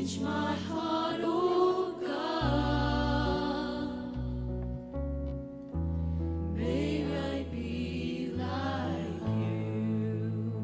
Teach my heart, oh God, may I be like you.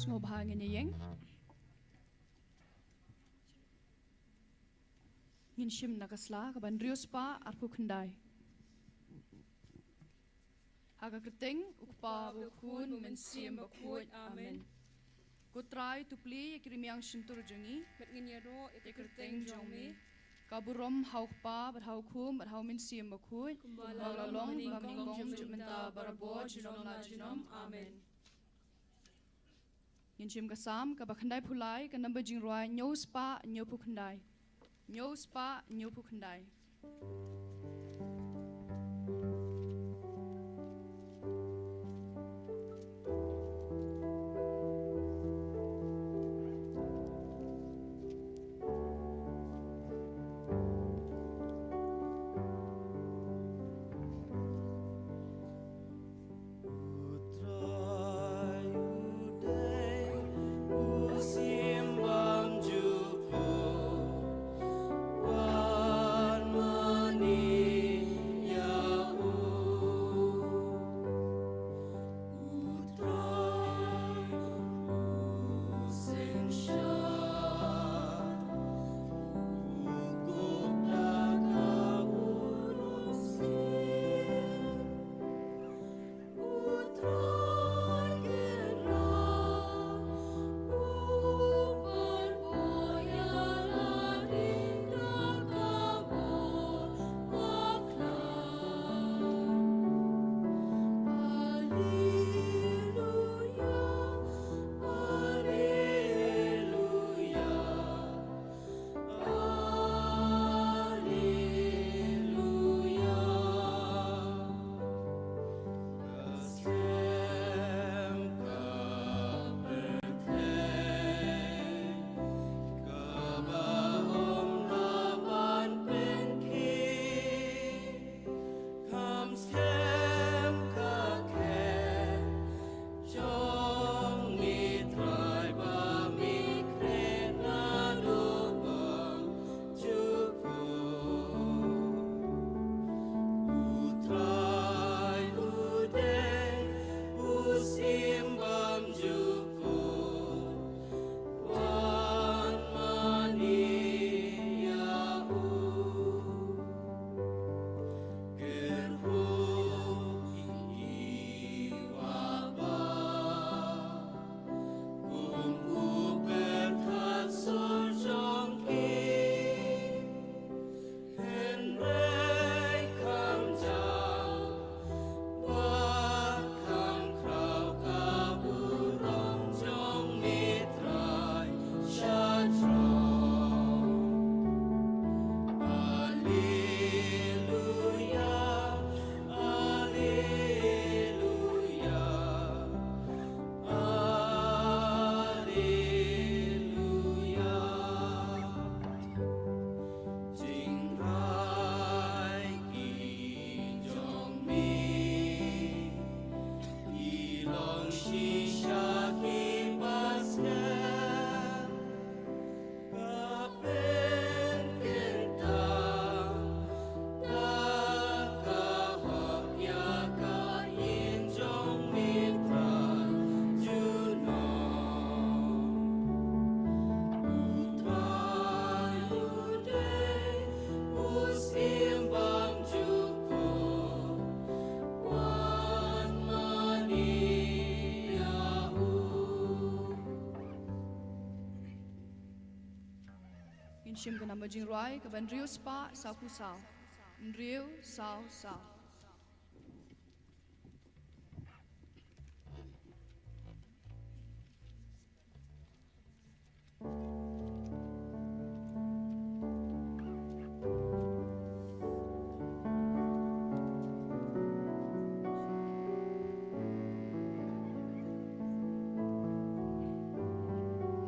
ngobhangin yeng. Ngin shim nakasla kaban rius pa arpu kendai. Haga keting ukpa bukun mensim bakhuid amen. Kutrai tupli yakirimiang shimtur jengi. Met nginyaro Yakirting jongmi. Kaburom haukpa berhaukum berhau mensim bakhuid. Balalong bamingong jumenta barabo jinom la jinom amen. Ngin shim kasam kabakhandai pulai kanamba jingroi nyospa nyopu kendai. Nyospa nyopu kendai. Shim kanamba jingroi kaban rius pa saku sao. Riu sao sao.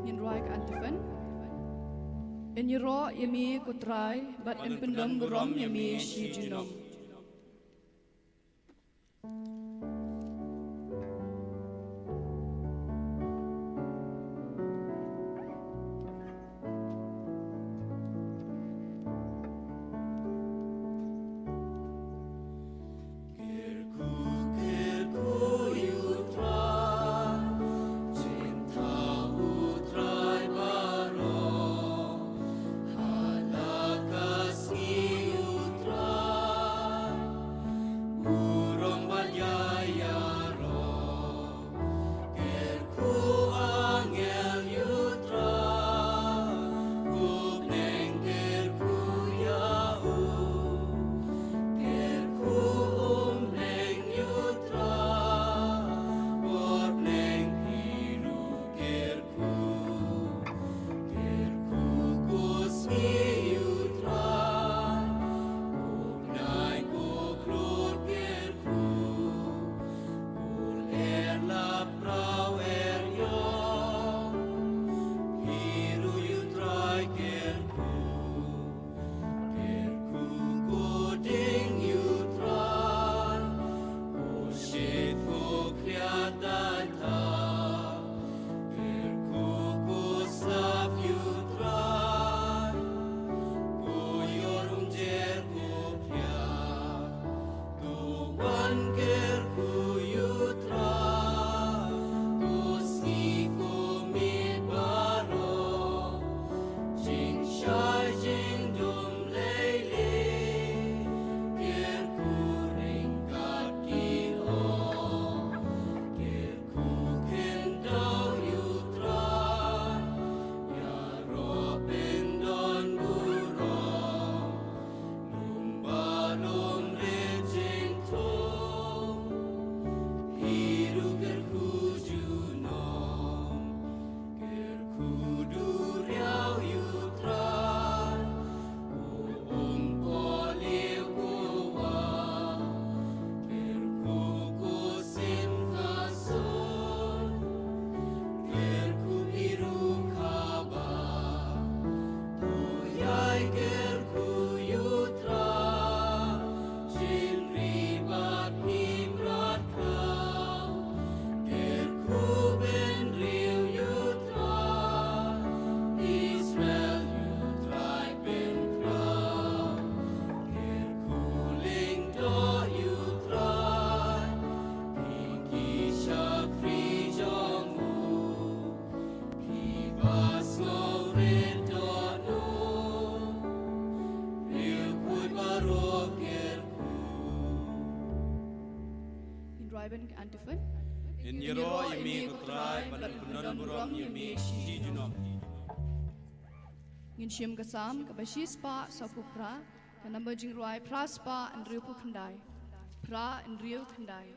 Jingroi ka antifen. In Yero yami kutrai, but in Pendam Gurom yami shi jinom. Kirku you try, cinta triben antifun. In Yero, Yumi, Kutrai, Balan Burom, Yumi, Shijunok. Ngin shim kasam kabashi spa sapupra kanamba jingroi praspa and riu kandai. Pra and riu kandai.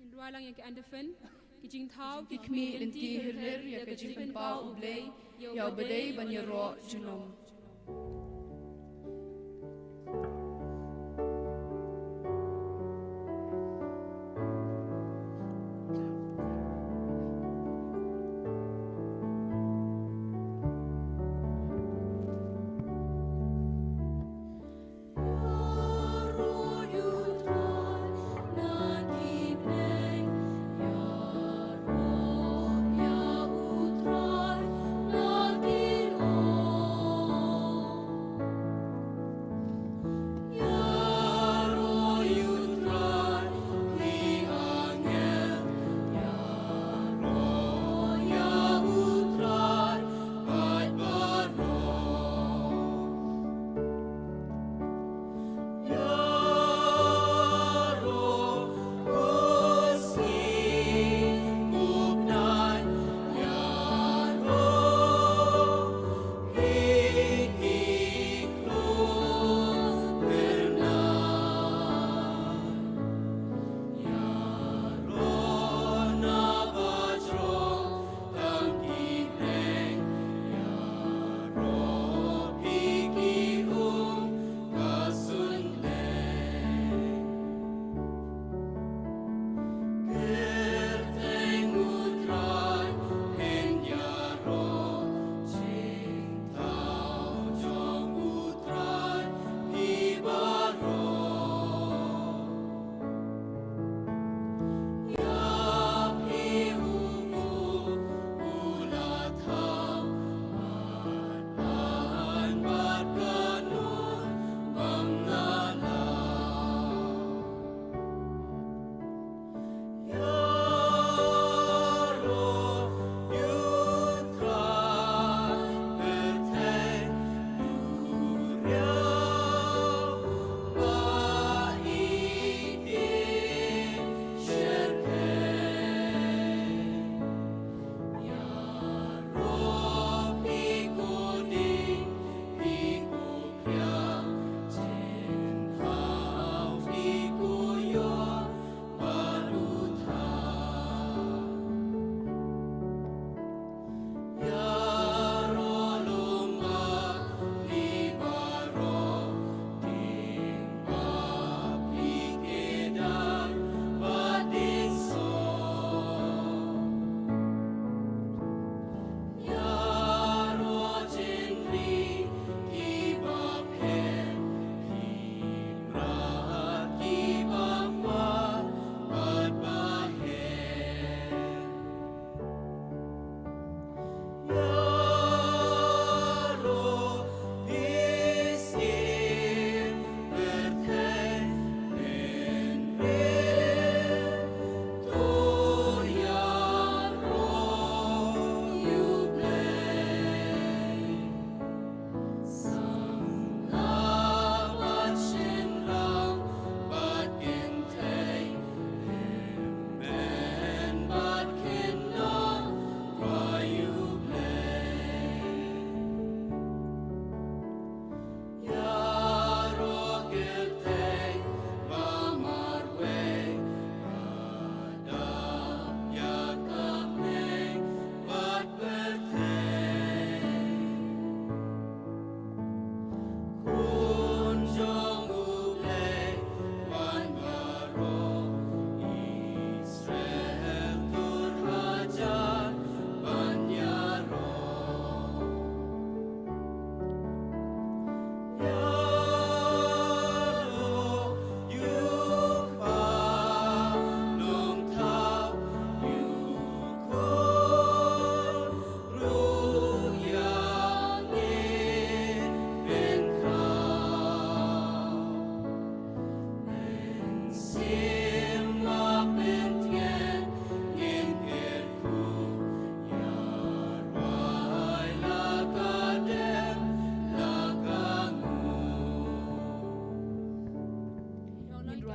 In Rualang yang ke Andafen, kijing tau Ikmi linti hirir ya kajimpan pau ublay yau badai banyaro junom. Oh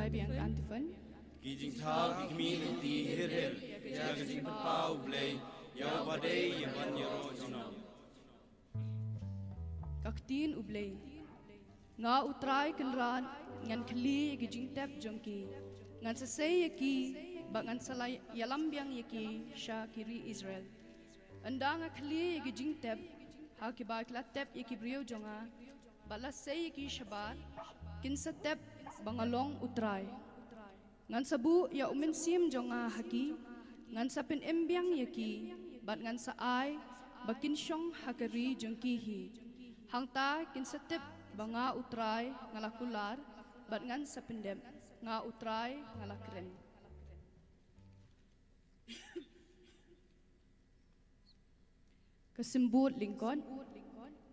trai biang antiphon. Kijing thao kimi nanti her ya kijing pau blay ya badai ya ban yaro jinom. Kaktin ublay. Nga utrai kenran ngan kli gijing tep jongki. Ngan sesay yaki bak ngan salay yalam biang yaki sya kiri Israel. Anda nga kli gijing tep ha ki ba kla tep yaki brio jonga bala say yaki shabat kinsa tep bangalong utrai. Ngan sabu ya umin sim jonga haki ngan sapin embiang yaki bat ngan sa ay bakin syong hakari jongki hi. Hangta kinsa tep banga utrai ngalakular bat ngan sapindem nga utrai ngalakren. Kesimbut lingkon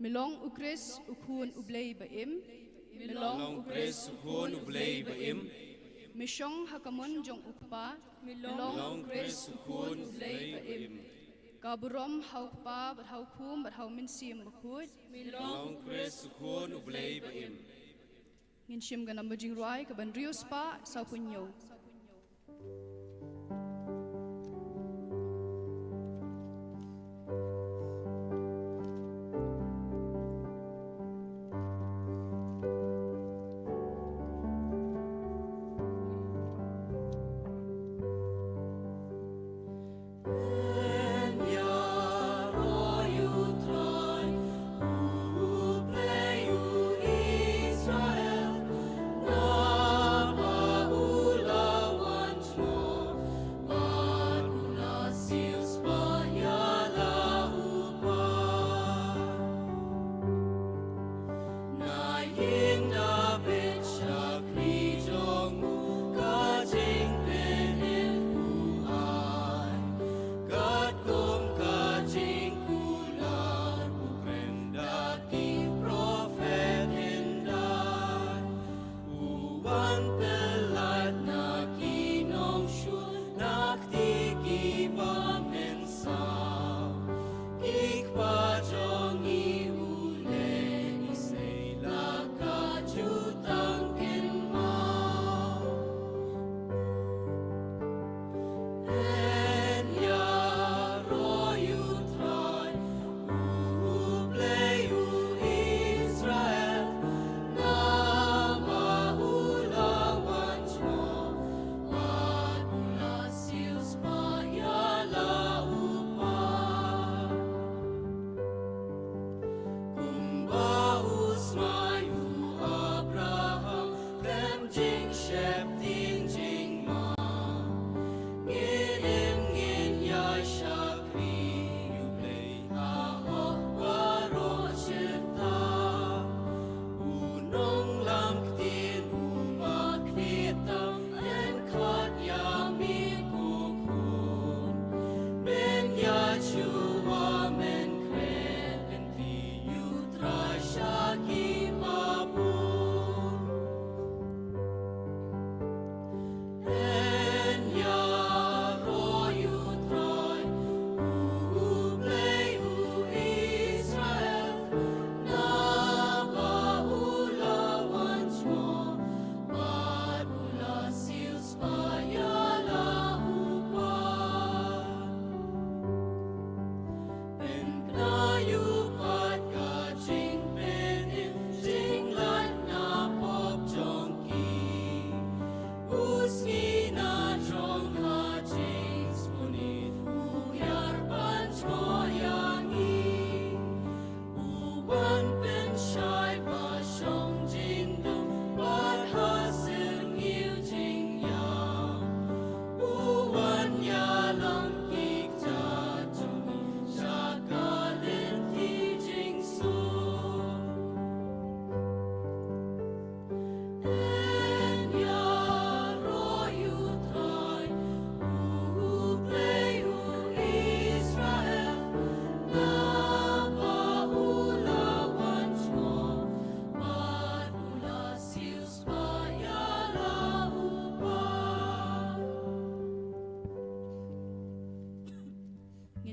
milong ukris ukhun ublay baim Milong ukres sukhon ublay baim. misyong hakamun jong ukpa Milong ukres sukhon ublay baim. kaburom haukpa bat haukum bat hauminsim Bakhuid Milong ukres sukhon ublay baim. nginshim ganam bajing ruai kaban rius pa sa punyo.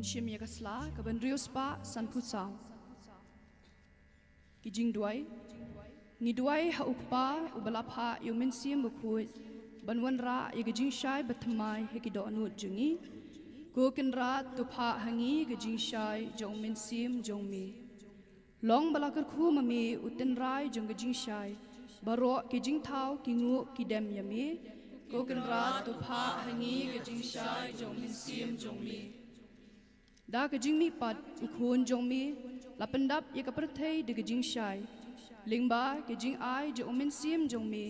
Shim yakasla kaban rius pa san putsao. Kijing duai Ngidwai ha ukpa ubalapha yumin sim Bakhuid banwan ra yagajing shai bathamai hekido anut jungi ko kenra tupha hangi gajing shai jongmin sim jongmi long balakar khu mami utin rai jong gajing shai baro kijing thau kingu kidem yami ko kenra tupha hangi gajing shai jongmin sim jongmi da gajing mi pat ukhun jongmi lapendap yakaperthai de gajing shai lingba gajing ai jongmin sim jongmi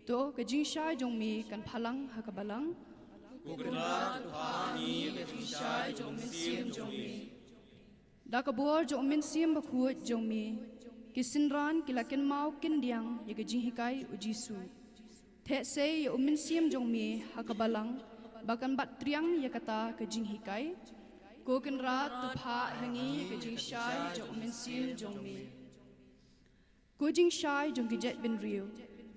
to gajing shai jongmi kan phalang hakabalang Kukenra tuhani gajing shai jongmin sim jongmi. da kabor jongmin sim Bakhuid jongmi kisinran kilaken mau kindiang ye gajing hikai ujisu the se ye umin sim jongmi hakabalang bakan bat triang ye kata gajing hikai ko kenra tupha hangi gajing shai jongmin sim jongmi ko jing shai jong gijet bin riu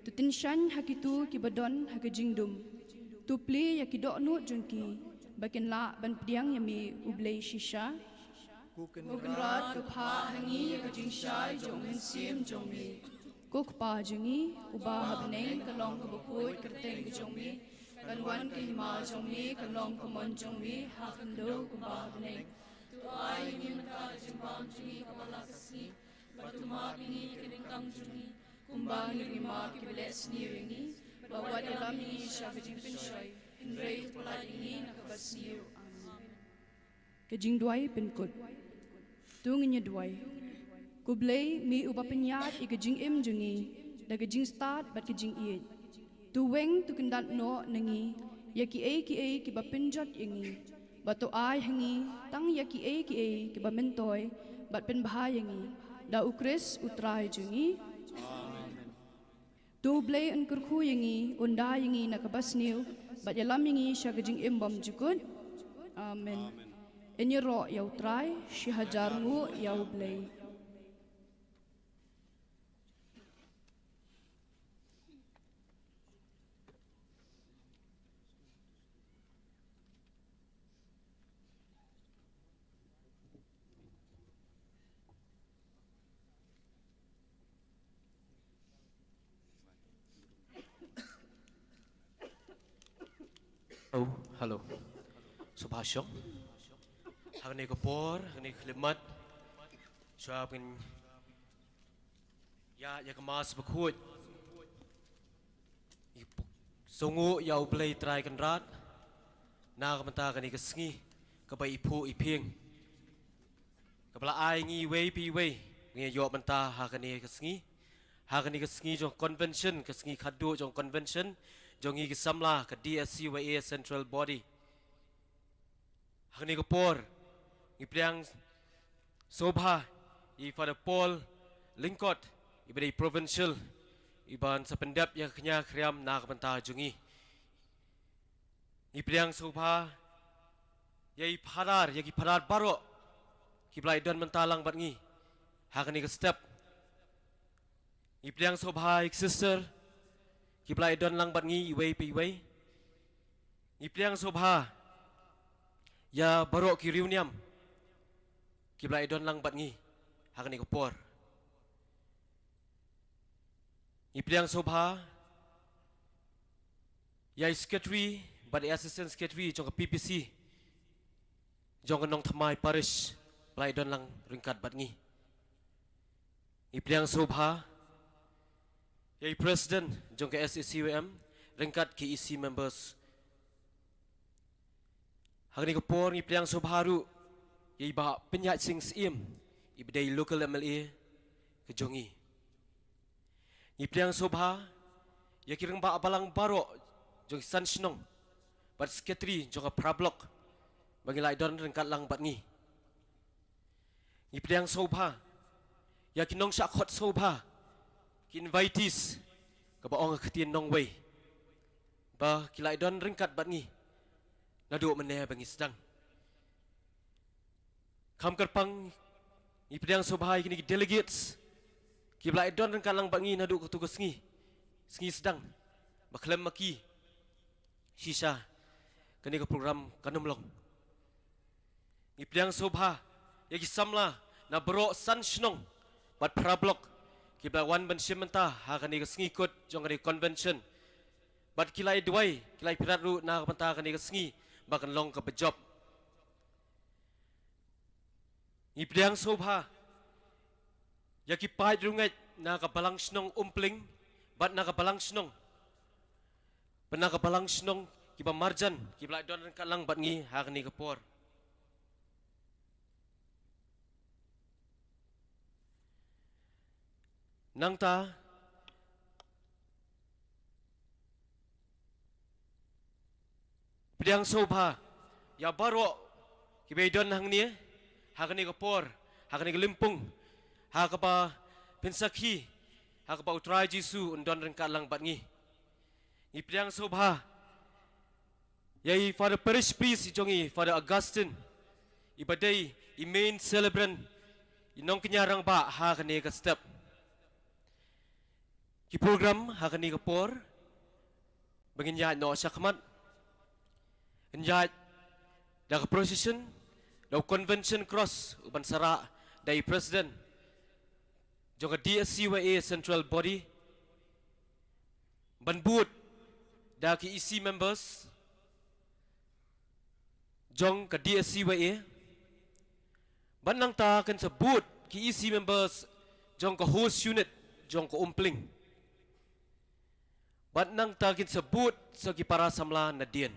tutin shan hakitu kibadon hakajing dum tu pli yakido nu jongki bakin la ban pdiang yami ublei shisha Kukenra tupha hangi gajing shai jongmin sim jongmi kukpa jungi uba habneng kalong kabukhoid kerteng jongmi kanwan kihima jongmi kalong kumon jongmi hakando kuba habneng tu ai ni mata jimbang jungi kapala kasni batuma bini kedingkang jungi kumbang nirima kibeles niringi bawat dalam ni syagajing pinshai inrei pulai ini nakabasniu amin kajing duai pinkut tungnya duai kublai mi uba penyat i gajing im jungi da gajing start bat gajing iet tu weng tu kendat no nangi yaki e ki ba pinjot ingi batu ai hangi tang yaki e ki ba mentoy bat pen bahayangi da ukris utrai jungi tu blai an kurkhu yangi unda yangi nakabasniu bat yalam yangi syagajing im bam jukut amen Ini ro yau try, shihajar ngu yau blay. Oh, hello. Subhashong. Hangni kapor, hangni khlimat. Syabin ya kemas Bakhuid. Sungu ya ublay try kan rat. Na kamanta kani kasngi kabay ipu iping. Kapala ay ngi way pi way. Ngi yo manta hakani kasngi. Hakani kasngi jong convention kasngi khadu jong convention jong ngi kisamla ka DSC wa central body. Hangni kapor Ipriang Sobha, Father Paul Lingkot, Iberi Provincial, Iban Sapendap yang kenya kriam na kapanta jungi. Ipriang Sobha, Yai Parar Baro, Kiblai don mentalang bat ngi, hakani ke step. Ipriang Sobha, sister, Kiblai don lang bat ngi, iway piway. Ipriang Sobha, Ya Baro Kiriuniam, Kiblai don lang bat ngi hakani kapor Ipriang Sobha Ya secretary but assistant secretary jong PPC jong Nongthymmai Parish Plai don lang ringkat bat ngi Ipriang Sobha Ya president jong ke SECWM ringkat KEC members hakani kapor Ipriang Sobha ru Iba penyat sing sim ibdai local MLA kejongi Ipriang Sobha ya kirang ba abalang baro jong san shnong bat secretary jong prablok bangilai don rengkat lang bat ngi Ipriang Sobha ya kinong syakot Sobha kinvaitis ka baong ketien nong way ba kilai don rengkat bat ngi nadu meneh bangi sedang Kam kerpang Ipriang Sobha kini delegates Kiblai don dan kalang bangi nadu ketugas ngi sedang baklem maki shisha kini ke program kanumlong Ipriang Sobha yagi samla na bro san shnong bat prablok kita wan ban shimanta hakani ka sngi kot jong ani convention bat kilai duai kilai pirat ru na panta kani ka sngi bakan long ka job ipdiang sobha yaki pai rungai na ka balang snong umpling bat na ka balang snong pernah ka balang snong kiba marjan kibla don ka lang bat ngi hakani ka por nangta pediang sobha ya baro kibeidon hang ni hakani ka por hakani ka limpung hakapa pensakhi hakapa utrai jisu undon rengka lang bat ngi i pediang sobha yai Father Parish priest jongi Father Augustine ibadai i main celebrant i Nongthymmai rang ba hakani ka step ki program hakani ka por bangin ya no sakmat Enjat dah procession dah convention cross uban sara dari president juga DSCYA central body ban boot dah ki EC members jong ke DSCYA ban nang ta kan sebut ki EC members jong ke host unit jong ke umpling ban nang ta kan sebut segi para samla nadian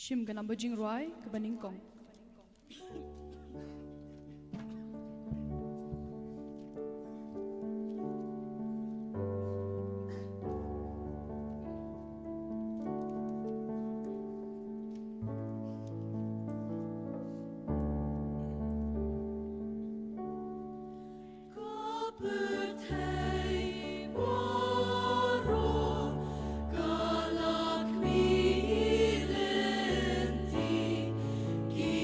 Shim gana bajing roi ke baningkong. Ki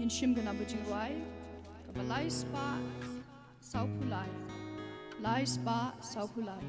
in shim gana bujing wai kabalai spa sau pulai lai spa sau pulai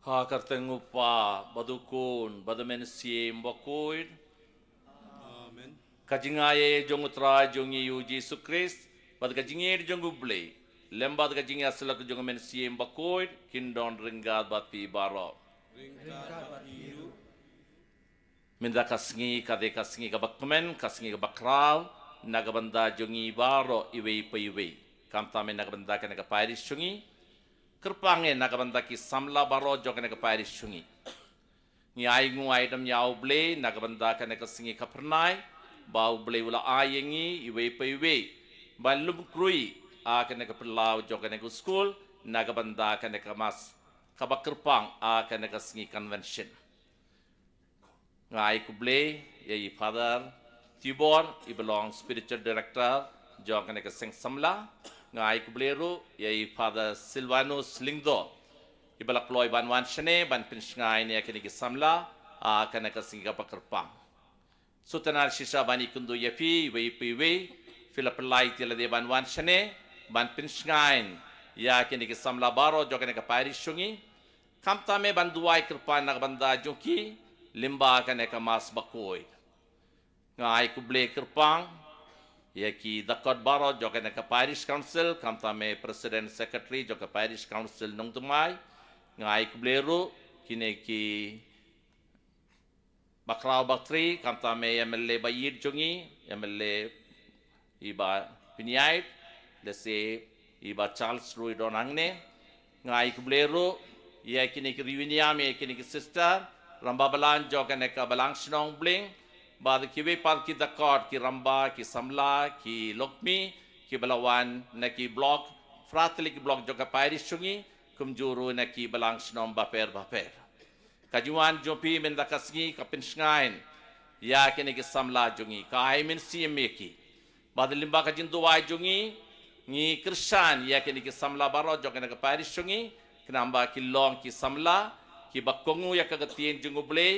Hakartengu pa badukun badamen siem Bakhuid. Amen. Kajingaye jongu tra jongi yu Jesus Christ. Bad kajingaye jongu blay. Lembad kajingaye asalak jongu men siem Bakhuid. Kindon ringad bati baro. Ringkat batiru. Minda kasngi kade kasngi kabakmen kasngi kabakraw. Nagabanda jongi baro iwe pa iwe. Kamtame nagabanda ka nagapairis jongi. Kerpange nakabanda ki samla baro jok na kapairis sungi. ngai nguai dam yau ble nagabanda kan ka singi kapernai bau ble ula ayengi iwe peiwe balum krui a kan ka perlau jo kan ka school nagabanda kan ka mas kabakerpang a kan ka singi convention ngai ku ble ye father Tibor i belong spiritual director jo kan ka sing samla ngai ku ble ru ye father Silvanus Lingdo ibalak loy ban wan shane ban pinsngai ne kini ki samla a kana ka singa pakerpang sutanar shisha bani kundu yapi we philip lai tila de ban wan shane ban pinsngai ya kini ki samla baro jo kana ka parish shungi kamta me ban duai kirpan na banda joki limba kana ka mas Bakhuid ngai ku ble kirpang ya ki dakot baro jo kana ka parish council kamta me president secretary jo ka parish council Nongthymmai ngai kubleru kini ki bakrau baktri kamta me MLA bayid jongi MLA iba pinyait lese iba Charles Rui donangne ngai kubleru ya kini ki riunia me kini ki sister ramba balan jogane ka balang snong bling bad ki we pal ki dakot ki ramba ki samla ki lokmi ki balawan na ki block fratli ki block joga parish chungi kumjuru na ki balang snom baper kajuan jopi men dakasngi kapin sngain ya kene ki samla jungi kai men siemeki badalimba ka jindu wai jungi ni krishan ya kene ki samla baro jogena ka parish jungi kinamba ki long ki samla ki bakongu ya ka gatien jungu ble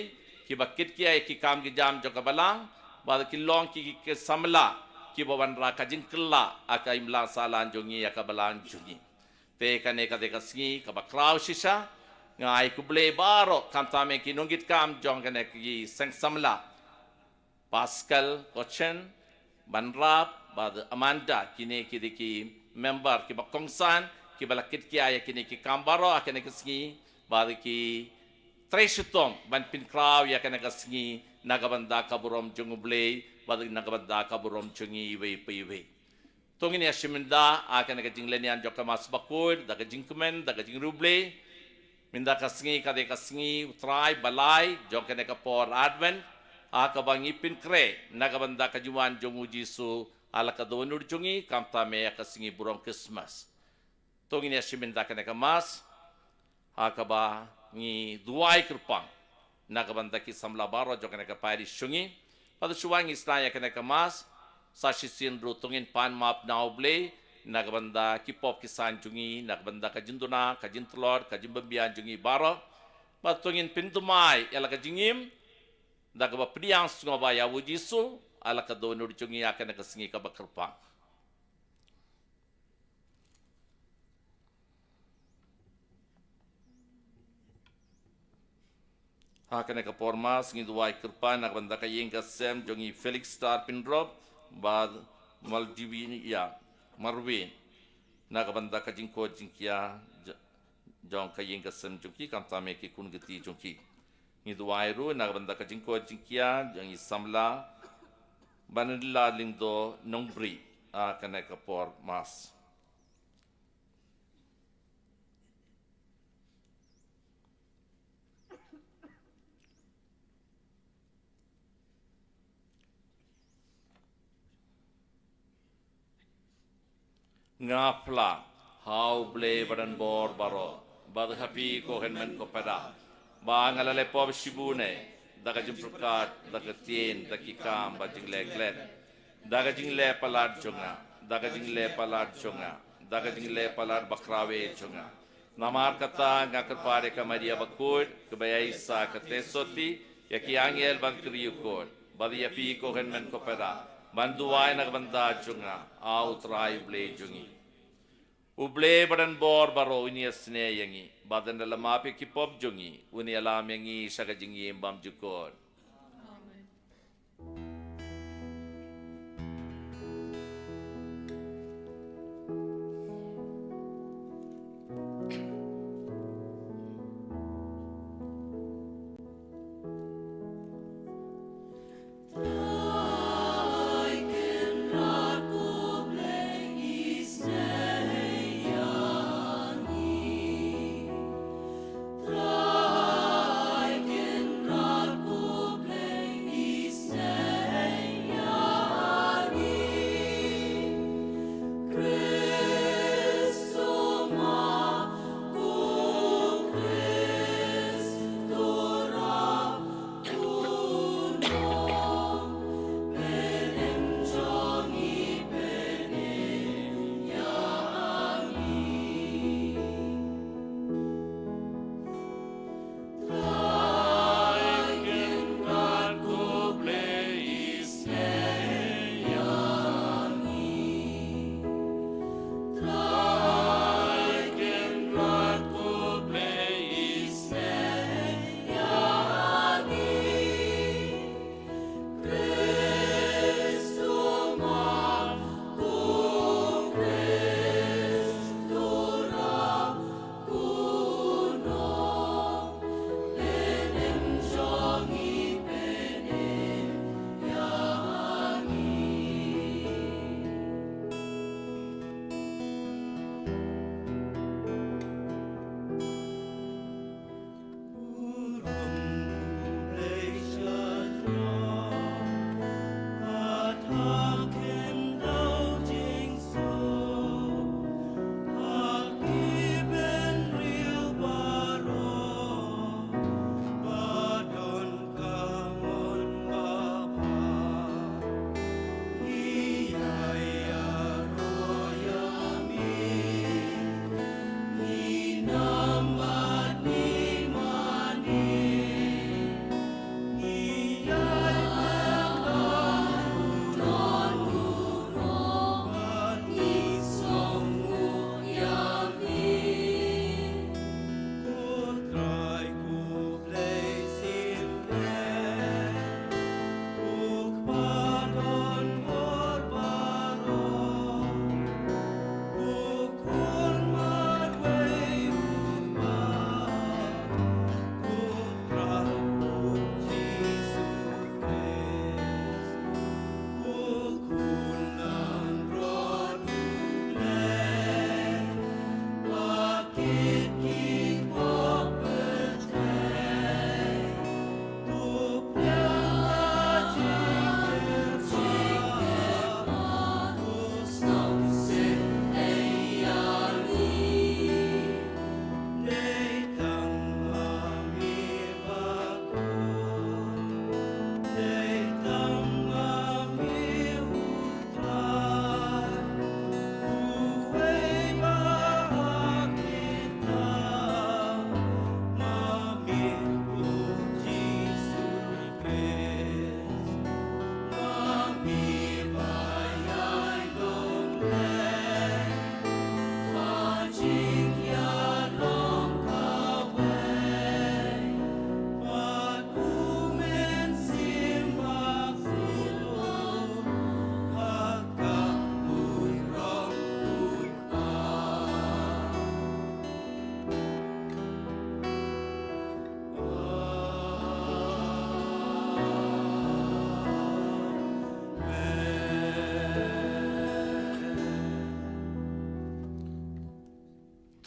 ki bakit ki ay ki kam ki jam joga balang bad ki long ki samla ki bawan ra ka jinkla aka imla salan jungi ya ka balang jungi te kane ka deka singi ka bakrau shisha ngai ku ble baro kantame ki nungit kam jong kane ki sang samla Pascal Kochen Banrap bad Amanda kine ki diki member ki bakongsan ki balakit ki aya kine ki kambaro akane ki singi bad ki tresutong ban pin kraw ya kane ka singi nagabanda kaburom jong ble bad nagabanda kaburom jungi we pe tongin ya shiminda akan ka jinglenian joka mas Bakhuid daga jingkumen daga jingruble minda kasngi ka de kasngi utrai balai joka ne ka por advent aka bangi pin kre nagabanda ka juan jongu jisu ala ka donur jungi kamta me ka singi burong Christmas tongin ya shiminda ka ne ka mas aka ba ngi duai kirpang nagabanda ki samla baro joka ne ka parish shungi pada suwang istaya ka ne ka mas sasisin rutungin pan map nauble nagbanda kipop kisan jungi nagbanda kajinduna kajintlor kajimbambian jungi baro batungin pintumai ela kajingim dagba priang sungoba ya wujisu ala kadonur jungi akan kasingi kabakerpang akan ka forma singi duai kirpan nagbanda kayeng kasem jungi Felix Star Pindrop bad Maldivini ya Marwin nagabanda ka jingko jingkia jong ka yeng kasem jungki kamtame ki kun geti jungki ni duairu nagabanda ka jingko jingkia jang samla banilla lingdo nongbri a kana ka por mas ngapla how ble badan bor baro bad happy ko henmen ko pada ba ngalale pop shibune daga jumprokat daga tien dakikam bajing leklet daga jingle palat jonga daga jingle palat jonga daga jingle palat bakrawe jonga namar kata ngakar pare ka Maria Bakhuid kebayai sa katesoti yaki angel ban kriyukor bad yapi ko henmen ko pada banduai nagbanda jonga outrai ble jongi uble badan bor baro ini asne yangi badan dalam api kipop jongi uni alam yangi saka jingi mbam jukor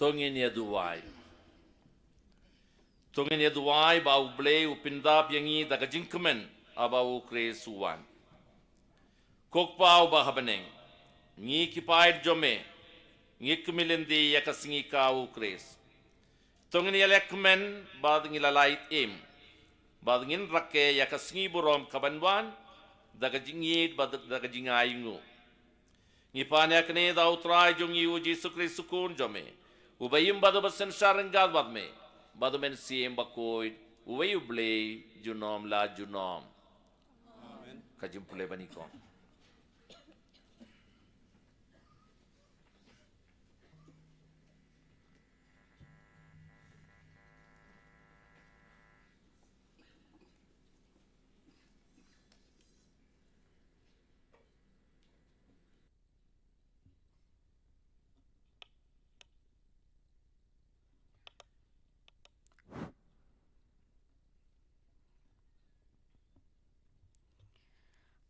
Tongin ya duwai. Tongin ya duwai bau ble upindap yangi daga jingkemen abau kresuan. Kokpau bahabeneng. Ngi kipaid jome. Ngi kemilindi yakasingi kau kres. Tongin ya lekmen bad ngilalait im. Bad ngin rakke yakasingi burom kabanwan daga jingid bad daga jingayungu. Ngi panya kene da utrai jongi uji sukri sukun jome. Ubayim badu basen sharengad badme. Badu men siem Bakhuid. Ubayu ble junom la junom. Amen. Kajim pule banikon.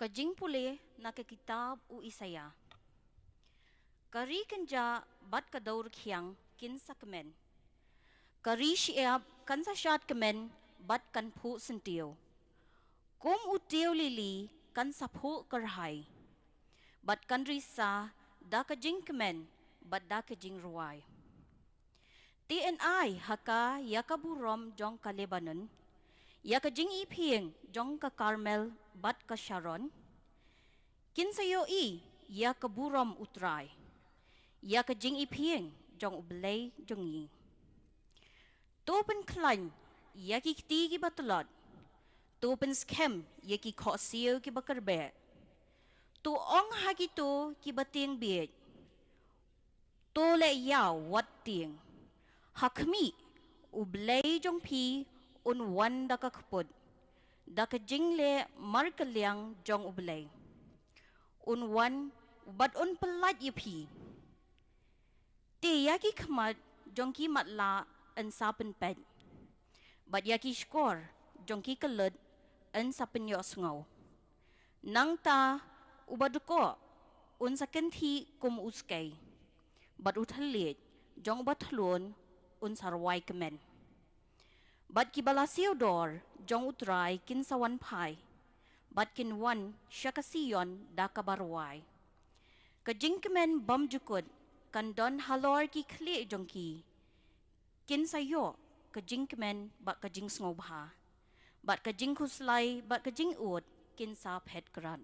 Kajing pule na ke kitab u Isaya. Kari kenja bat kadaur khiang kin sakmen. Kari shiab kan sa shat kemen bat kan phu sentio. Kum utio lili kan sa phu karhai. Bat kan risa da kajing kemen bat da kajing ruai. TNI haka yakaburom jong ka Lebanon. Yakajing ipieng jong ka Carmel bat ka Sharon. Kinsayo yakaburom utray. Yakajing ipieng jong ublay jong yi. Topen klan yaki tigi batulad. Topen skem yaki kosiyo ki bakarbe. To ong hagito ki bating biet. To le yaw wat ting. Hakmi ublay jong pi unwan da kakpod. Da kajingle markaliang jong ublay. Unwan bad un pelat yapi. Te yaki kmat jong ki matla an sapen ped. Bad yaki skor jong ki kalud an sapen yos ngaw. Nang ta ubaduko un sakenti kum uskay. Bad uthalit jong batlon un sarway kemen. Bad kibalasiyo dor jong utray kin sawan pai. Bad kinwan syakasiyon da kabarway. Kajing kemen bam jukut kan don halor ki kli jong ki. Kin sayo kajing kemen bak kajing snobha. Bad kajing kuslay bak kajing ut kin sa pet kran.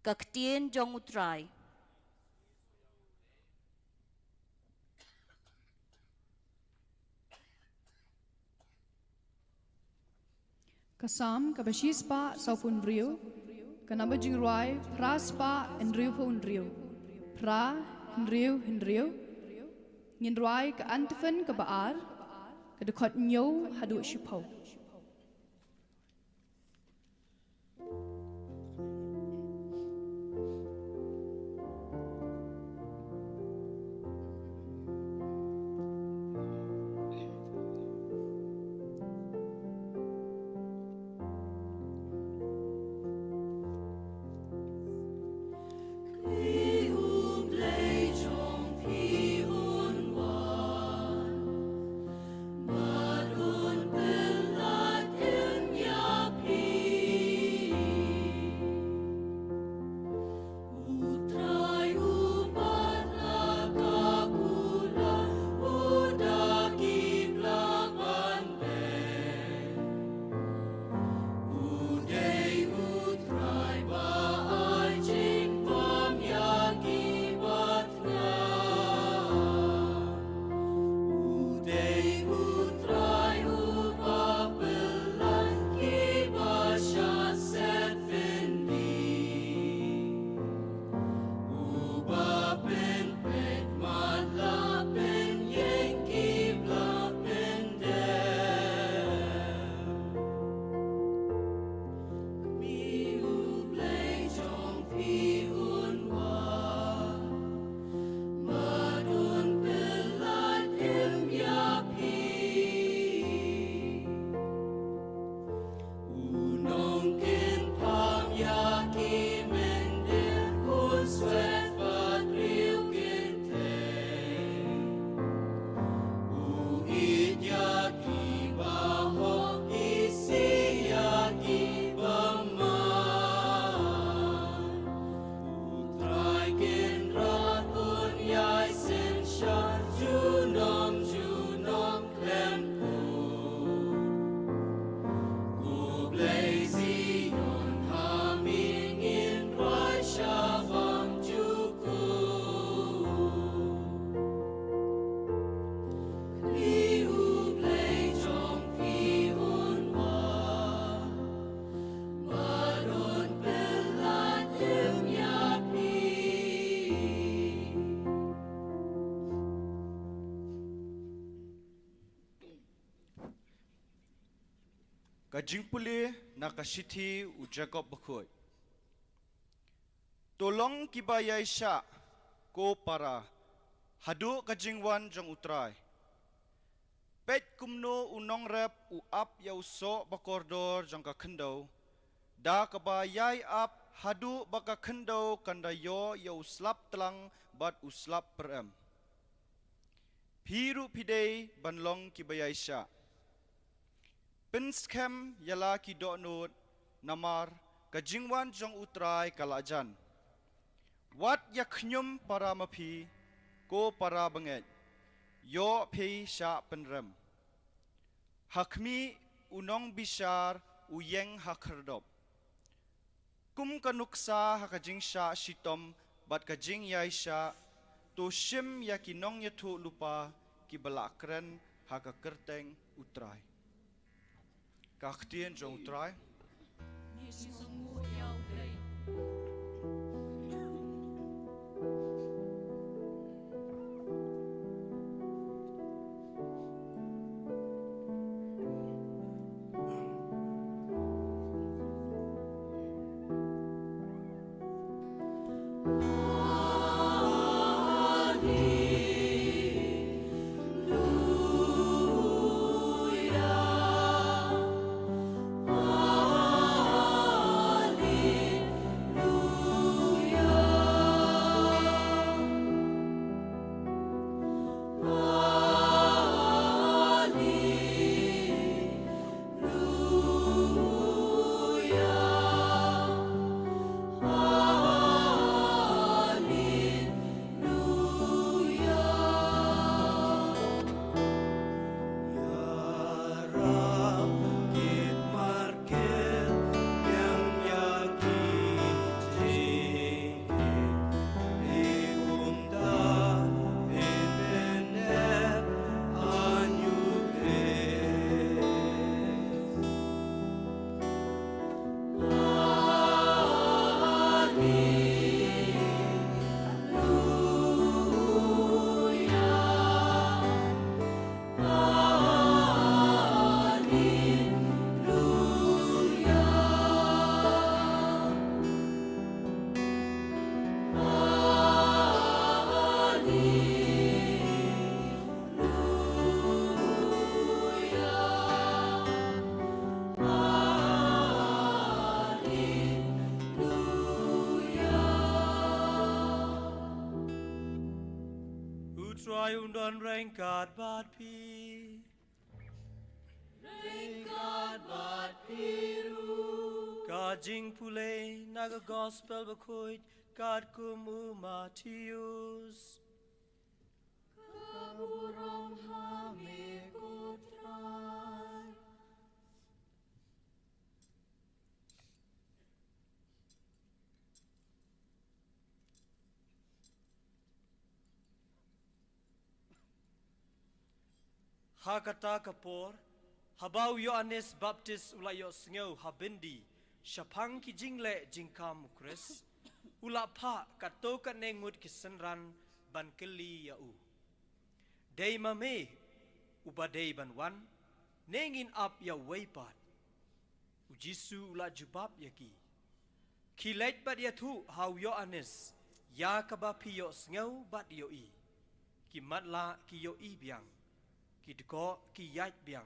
Kaktien jong utray. Kasam kabashis pa sa punrio, kanaba jingruay pras pa enrio pa unrio, pra enrio, nginruay ka antifen ka baar, kadakot nyo hadu shipaw. But un kajingpuli nakasithi u Jacob Bakhuid. Tolong kibayay siya ko para hadu kajingwan jong utray. Pet kumno unong rep u ap yaw so bakordor jong kakendaw. Da kabayay ap hadu baka kendaw kanda yo yaw slap telang bat uslap perem. Piru pidei banlong kibayay siya. Pinskem yala ki donut namar kajingwan jong utray kalajan. Wat yaknyum para mapi ko para banget. Yo pei sya penrem. Hakmi unong bishar uyeng hakerdop. Kum kanuksa hakajing sya shitom bat kajing yai sya to shim yakinong yatu lupa ki balakren hakakerteng utray. Kaktien jong utray. Utray undon rengkat bat pi. Rengkat bat piru. Kajing pule naga gospel Bakhuid kad kumu Matius. Kaburong hame kutray. Hakata kapor, habau Yohanes Baptis ulayo sngeu habindi, syapang ki jingle jingkam ukres, ulapa kato kanengut kisenran ban keli yau. Dei mame, ubadei banwan, nengin ap ya weipat, ujisu ula jubab yaki. Kilet bat yatu hau Yohanes, ya kabapi yo sngeu bat yoi, kimatla ki yoi biang. Ki deko ki yait biang.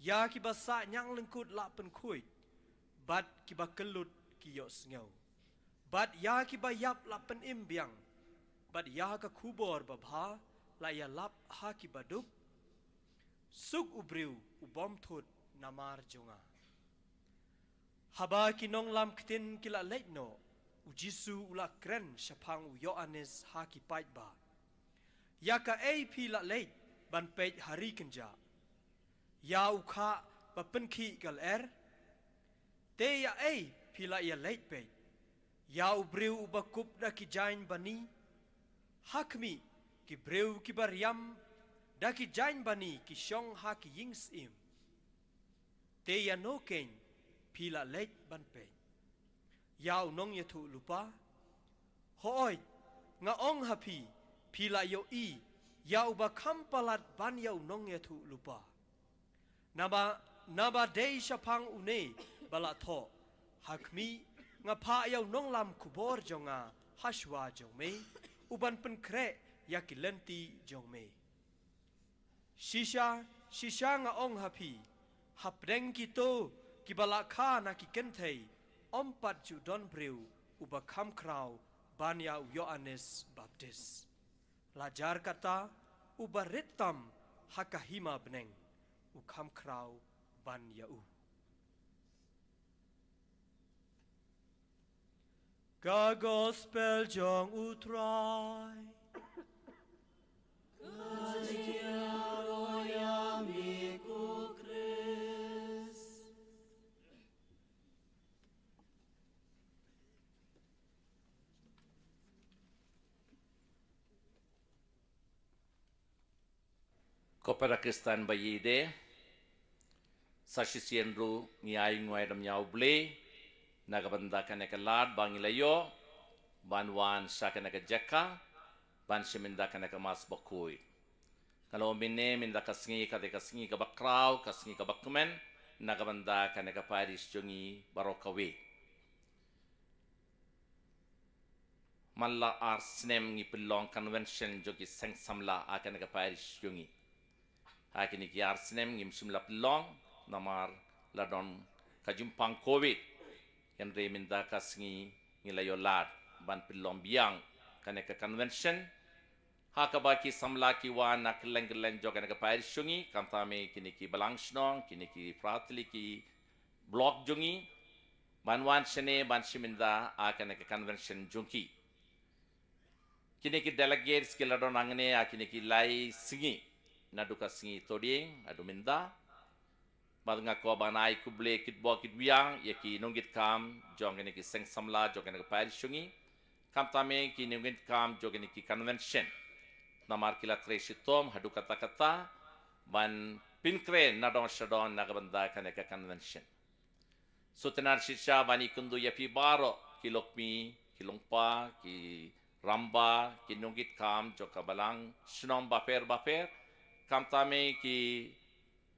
Ya ki basa nyang lengkut la penkuit. Bat ki bakelut ki yo sngau. Bat ya ki bayap la penim biang. Bat ya ka kubor babha la ya lap ha ki badup. Suk ubriu ubom thut namar jonga. Haba ki nong lam ktin ki la leitno. Ujisu ula kren syapang u Yohanes ha ki pait ba. Ya ka ei pi la leit. Ban pej hari kenja. Ya ukha bapenki gal te ya ei pila ya leit pej. Ya ubriu ubakup da ki jain bani. Hakmi ki breu ki bariam da ki jain bani ki syong ha ki yings im. Te ya no ken pila leit ban pej. Ya unong ya tu lupa. Hooi nga ong hapi pila yo i. Ya uba kampalat ban ya unong ya tu lupa. Nama naba dei shapang une bala tho hakmi nga pha yaw nong lam khubor jonga hashwa jongme uban pen kre yakilenti jongme shisha nga ong hapi hapreng kito kibala kha na ki kenthei ompat chu don breu uba kham krau banya Yohanes Baptis lajar kata uba ritam hakahima beneng ukham krau ban yau Ga gospel jong utrai Kopera Kristan bayide sasisian ru ngiai nguai dam nyau ble nagabanda kaneka lad bangilayo banwan sakaneka jekka ban siminda kaneka mas Bakhuid kalau minne minda kasngi ka bakrau kasngi ka bakmen nagabanda kaneka parish jongi barokawe malla arsnem ngi pilong convention jogi seng samla akaneka parish jongi akini ki arsnem ngim simla pilong namar ladon kajumpang covid yang reminda kasngi ngilayo lad ban pilong biang kaneka convention hakabaki samla ki wana keleng joga neka parish jungi kantame kini ki balangsnong kini ki pratli ki blok jungi banwan sene ban siminda akaneka convention jungi kini ki delegates ki ladon angne akini ki lai singi naduka singi toding adu minda badnga ko banai kuble kitbo kitbiang yaki nungit kam jongene ki seng samla jogene ki parishungi kam tame ki nungit kam jogene ki convention namar kila tresitom hadu kata ban pinkre nadon shadon nagabanda kaneka convention sutenar shisha bani kundu yapi baro kilokmi kilongpa ki ramba ki nungit kam joka balang snom baper kam tame ki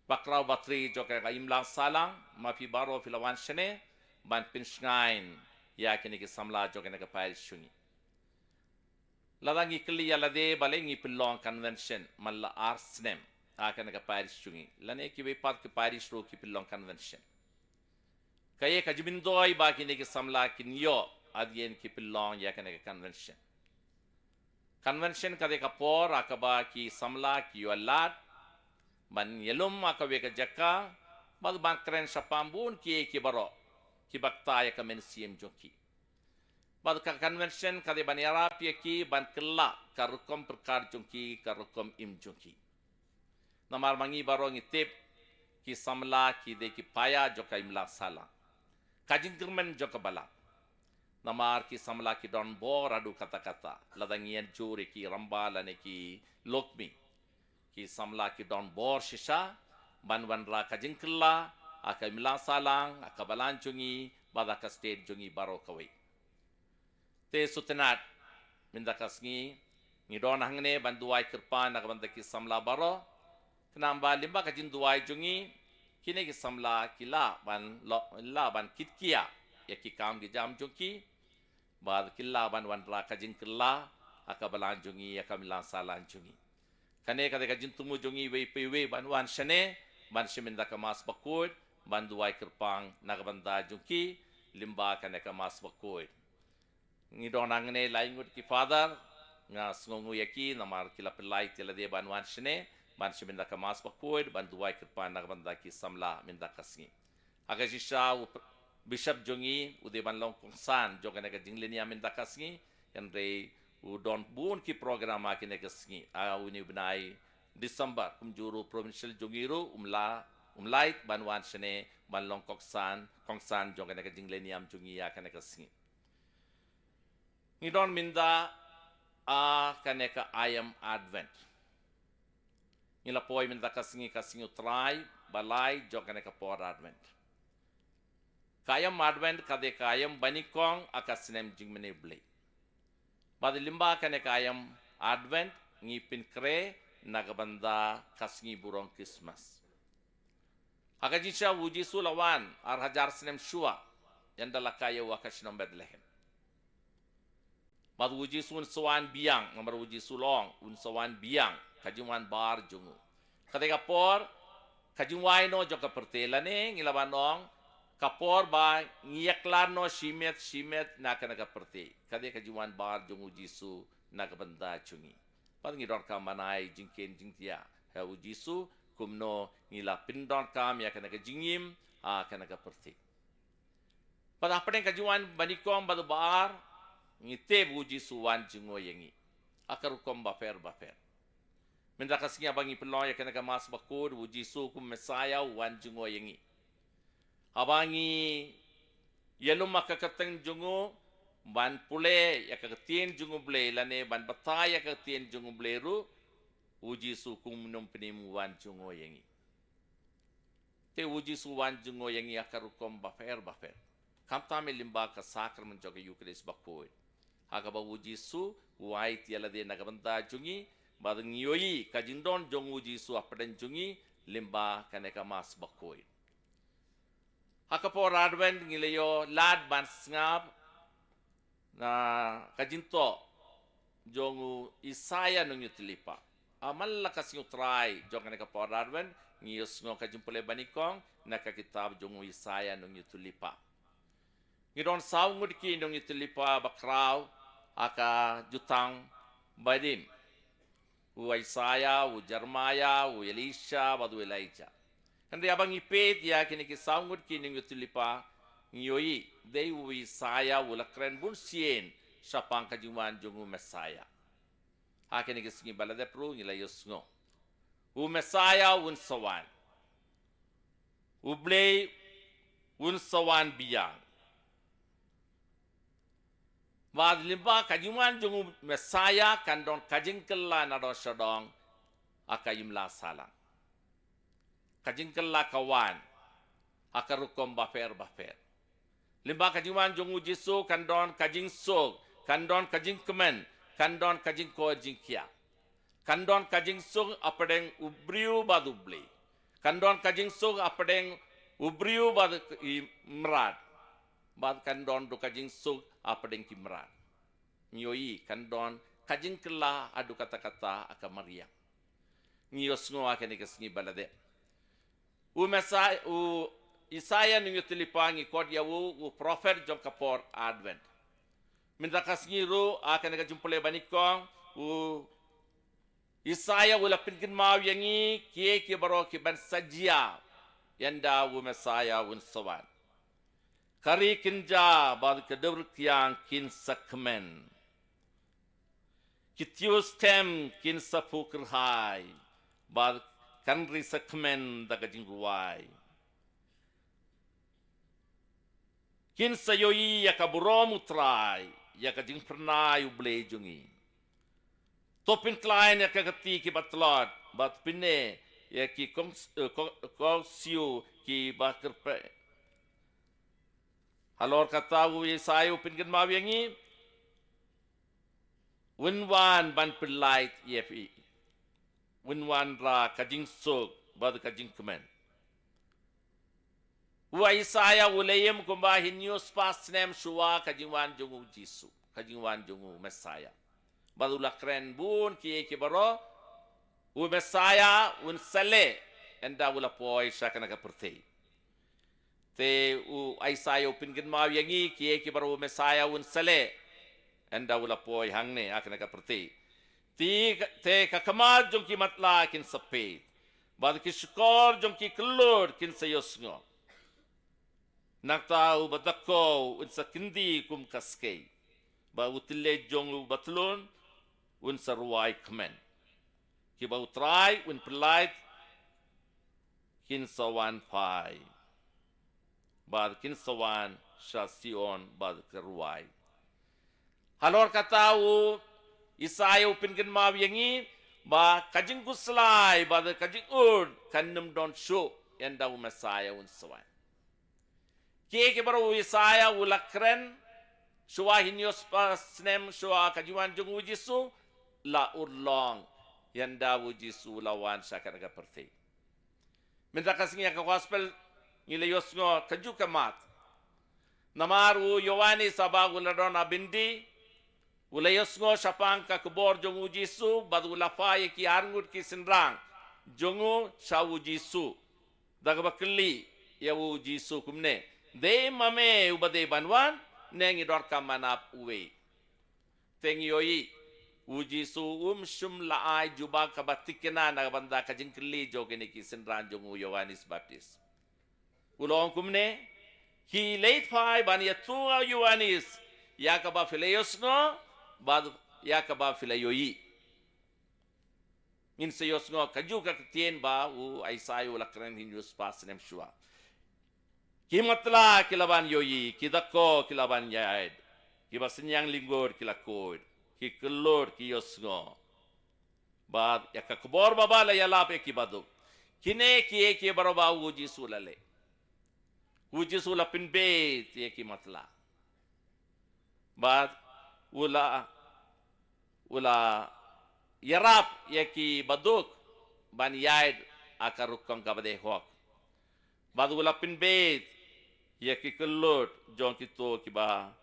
bakrau batri joka ka imlang salang mapi baro filawan shene ban pinsngain ya kini ki samla joka ka parishungi ladangi kli ya lade balengi pilong convention malla arsnem akan ka parishungi lane ki bepat ki parish ro ki pilong convention kaye ka jibindoi ba kini ki samla kinyo adien ki pilong ya kan ka convention kade ka por akaba ki samla ki yolat ban yelum akawe ka jakka bad ban kren sa pambun ki baro ki bakta ya ka mensiem joki bad ka convention kade ban yarap ki ban kella karukom perkar joki karukom im joki namar mangi baro ngitip ki samla ki de ki paya joka imla sala kajing germen joka bala namar ki samla ki don bor adu kata-kata ladangian juri ki rambala ne ki lokmi ki samla ki don bor shisha banwan ra kajing kella aka imla salang aka balancungi badaka state jungi baro kawai te sutenat minda kasngi ni don hangne banduai kirpan nak banda ki samla baro kenamba limba kajin duai jungi kini ki samla kila ban kitkia ya ki kam ki jam jungi bad killa ban wan ra kajin killa aka balan jungi aka milan salan jungi kane kade kajin tumu jungi we ban wan shane ban shiminda ka mas Bakhuid ban duai kirpang nagbanda jungi limba kane ka mas Bakhuid ngi donangne laingut ki father nga sngongu yaki namar kila pelai tela de ban wan shane ban shiminda ka mas Bakhuid ban duai kirpang nagbanda ki samla minda kasngi aga jisha Bishop jongi ude ban long kongsan jogane ka jingleni amin dakasngiendre u don bun ki program akine kasngi a uni benai December kumjuru provincial jongiru umlait ban wan shene ban long kongsan jogane ka jingleni am jongi akane kasngi ni don minda a kaneka I am Advent nila poi minda kasngi utrai balai jogane ka por Advent kayam Advent kade kayam banikong akasnem jingmene blay bad limba kane kayam Advent ngipin kre nagabanda kasngi burong Christmas Hakajisha wuji su lawan ar hajar sinem shua yanda lakaya wakashinom Bethlehem. Bad wuji su un sawan biang nomor wuji su long un sawan biang kajuman bar jungu. Ketika por kajuwai no joka pertelane ngilaban nong kapor ba ngiyaklar no shimet na perte. Ketika kajuman bar jungu jisu na kabenda chungi. Pad ngidor kamanai jingken jingtia ha wuji su kumno ngila pindon kam ya kana jingim kana perte. Pada apa yang kajuan banikom badu bar ngite buji suwan jungo yengi akarukom bafer. Minta kasihnya bangi peloy ya kana mas Bakhuid buji su kum mesaya wan jungo yengi. Abangi yelum makakateng jungo ban pule ya kakatien jungo ble lane ban batay ya kakatien jungo ble ru uji su kum num penimu wan jungo yengi. Te uji su wan jungo yengi akarukom bafer. Kamta me limba ka sakar menjoga Eucharis Bakhuid. Hakaba uji su wai tiala de nagabanta jungi badang yoi kajindon jong uji su apaden jungi limba kaneka mas Bakhuid. Hakapo radwen ngileyo lad ban ngab na kajinto jongu Isaya nung yutilipa. Amal lakas utrai jong kaneka po radwen ngiyos ngo kajimpole banikong nakakitab jongu Isaya nung yutulipa. Ngidon saungud ki nung itilipa bakraw aka jutang badim. U Isaiah, u Jeremiah, u Elisha, badu Elijah. Kandi abang ipet ya kini ki saungud ki nung itilipa ngiyoi dei u Isaiah u lakren bun sien sapang kajuman jungu Messiah. Hakini ki singi balade pro ngila yosngo. U Messiah un sawan. U blei un sawan biyang. Wad limba kajuman jungu Messiah kandon kajingkella nado shodong akayimla salang. Kajingkella kawan akarukom bafer. Limba kajuman jungu Jisu kandon kajing sog, kandon kajing kemen, kandon kajing ko jingkia. Kandon kajing sog apadeng ubriu badubli. Kandon kajing sog apadeng ubriu bad imrad. Bad kandon do kajing sog apadeng kimran. Nyoi kandon kajing kela adu kata-kata aka Maria. Ngiyos ngo akan ikasngi balade. U Isaya ninyo tilipangi kod yawu u prophet jong kapor advent. Minta kasngi ru akan ikajumpole banikong u Isaya wala pinkin mau yangi kie baro ki ban sajia yanda u Messiah un sawan. Kari kinja bad kedur tiang kin sakmen. Kitius tem kin safukrhai bad kanri sakmen daga jingruai. Kin sayoi yakaburom utrai yakajing pernai uble jungi. Topin klein yakagati ki batlot bat pinne yaki kongsiu ki bakerpe. Halor katawu Yesaya pingan mawiangi winwan ban pelait yepi winwan ra kajing sog bad kajing kemen wa Yesaya ulayem kumba hinyos pasnem suwa kajingwan jungu Jisu kajingwan jungu Messiah badula kren bun ki baro u Messiah un sale enda ula poi sakana ka pertei te u Isaiah pingan mawiangi ki baro Messiah un sale enda ula poi hangne akana ka perti te kakamad jong ki matla kin sape bad ki skor jong ki klur kin sayosngo nakta u badakko un sakindi kum kaske ba utile jong u batlon un sarwai kmen ki ba utrai un polite kin sawan pai bad kin sawan shasion bad kerwai. Halor katawu Isaya pingan mawiangi ba kajing kuslai ba kajing kanum don show yanda u Messiah un sawan. Ke baru Isaya ulakren suwa hinyos pasnem suwa kajuan jung Jisu la urlong yanda u Jisu lawan sakanaga perti. Minta kasih ka gospel ngile yosngo kaju kamat. Namaru Yohani sabag uladon abindi ula yosngo sapang ka kubor jongu Jisu bad ula faye ki arngut ki sinrang jongu sawu Jisu dagabakli yawu Jisu kumne de mame ubade banwan nengi dor kamanap uwe tengi yoi uji su shum laai juba kabatikena na banda kajingkli jogene ki sinran jongu Yohanis Baptist ulong kumne ki late phai ban ya tuwa Yohanis yakaba filayos no bad yakaba filayoi in se yosngo kaju ka tien ba u aisayu lakran hinus pas nem shua kimatla kilaban yoi kidako kilaban yaid kibasenyang linggor kilakod ki kelor ki yosngo bad yakakbor baba la yalap ekibadu kine ki baroba uji sulale uji sulapin be ti kimatla bad ula yarap yaki baduk ban yaid akarukong kabade hok bad ula pin be yaki kelor jong kito kiba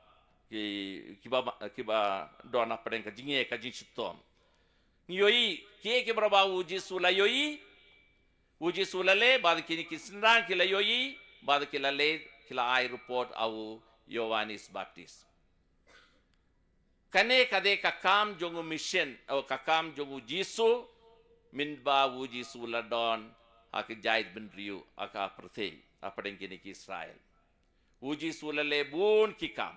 dona preng ka jinge ka jinsitom yoi ki braba uji sula yoi uji sulale bad kini kisnang kila yoi bad kila le kila ai report au Yohanis Baptist kane kade kakam jongu mission au kakam jongu Jisu min ba uji sula don ak jaid ben riu aka perthe apeng kini ki Israel uji sulale bun kikam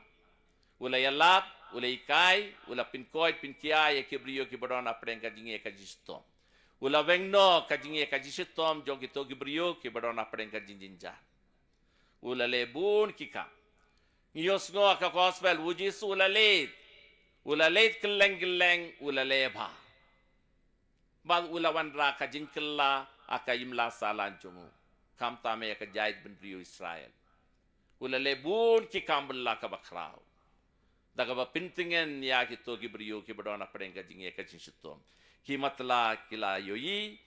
ula yalap ula ikai ula pinkoid pinkia ya kibrio kibron apeng ka jinge ka jistom ula wengno ka jinge ka jistom jong kito kibrio kibron apeng ka jinjinja ula lebun kikam ngiyosngo ka gospel uji sulale ula late keleng ula leba bad ula wanra ka jinkella aka imla salan jongu kam tame ka jaid ben rio Israel ula lebun ki kambella ka bakrao daga ba pintingen ya ki to ki brio ki badona prenga jinge ka chinsutom ki matla kila yoyi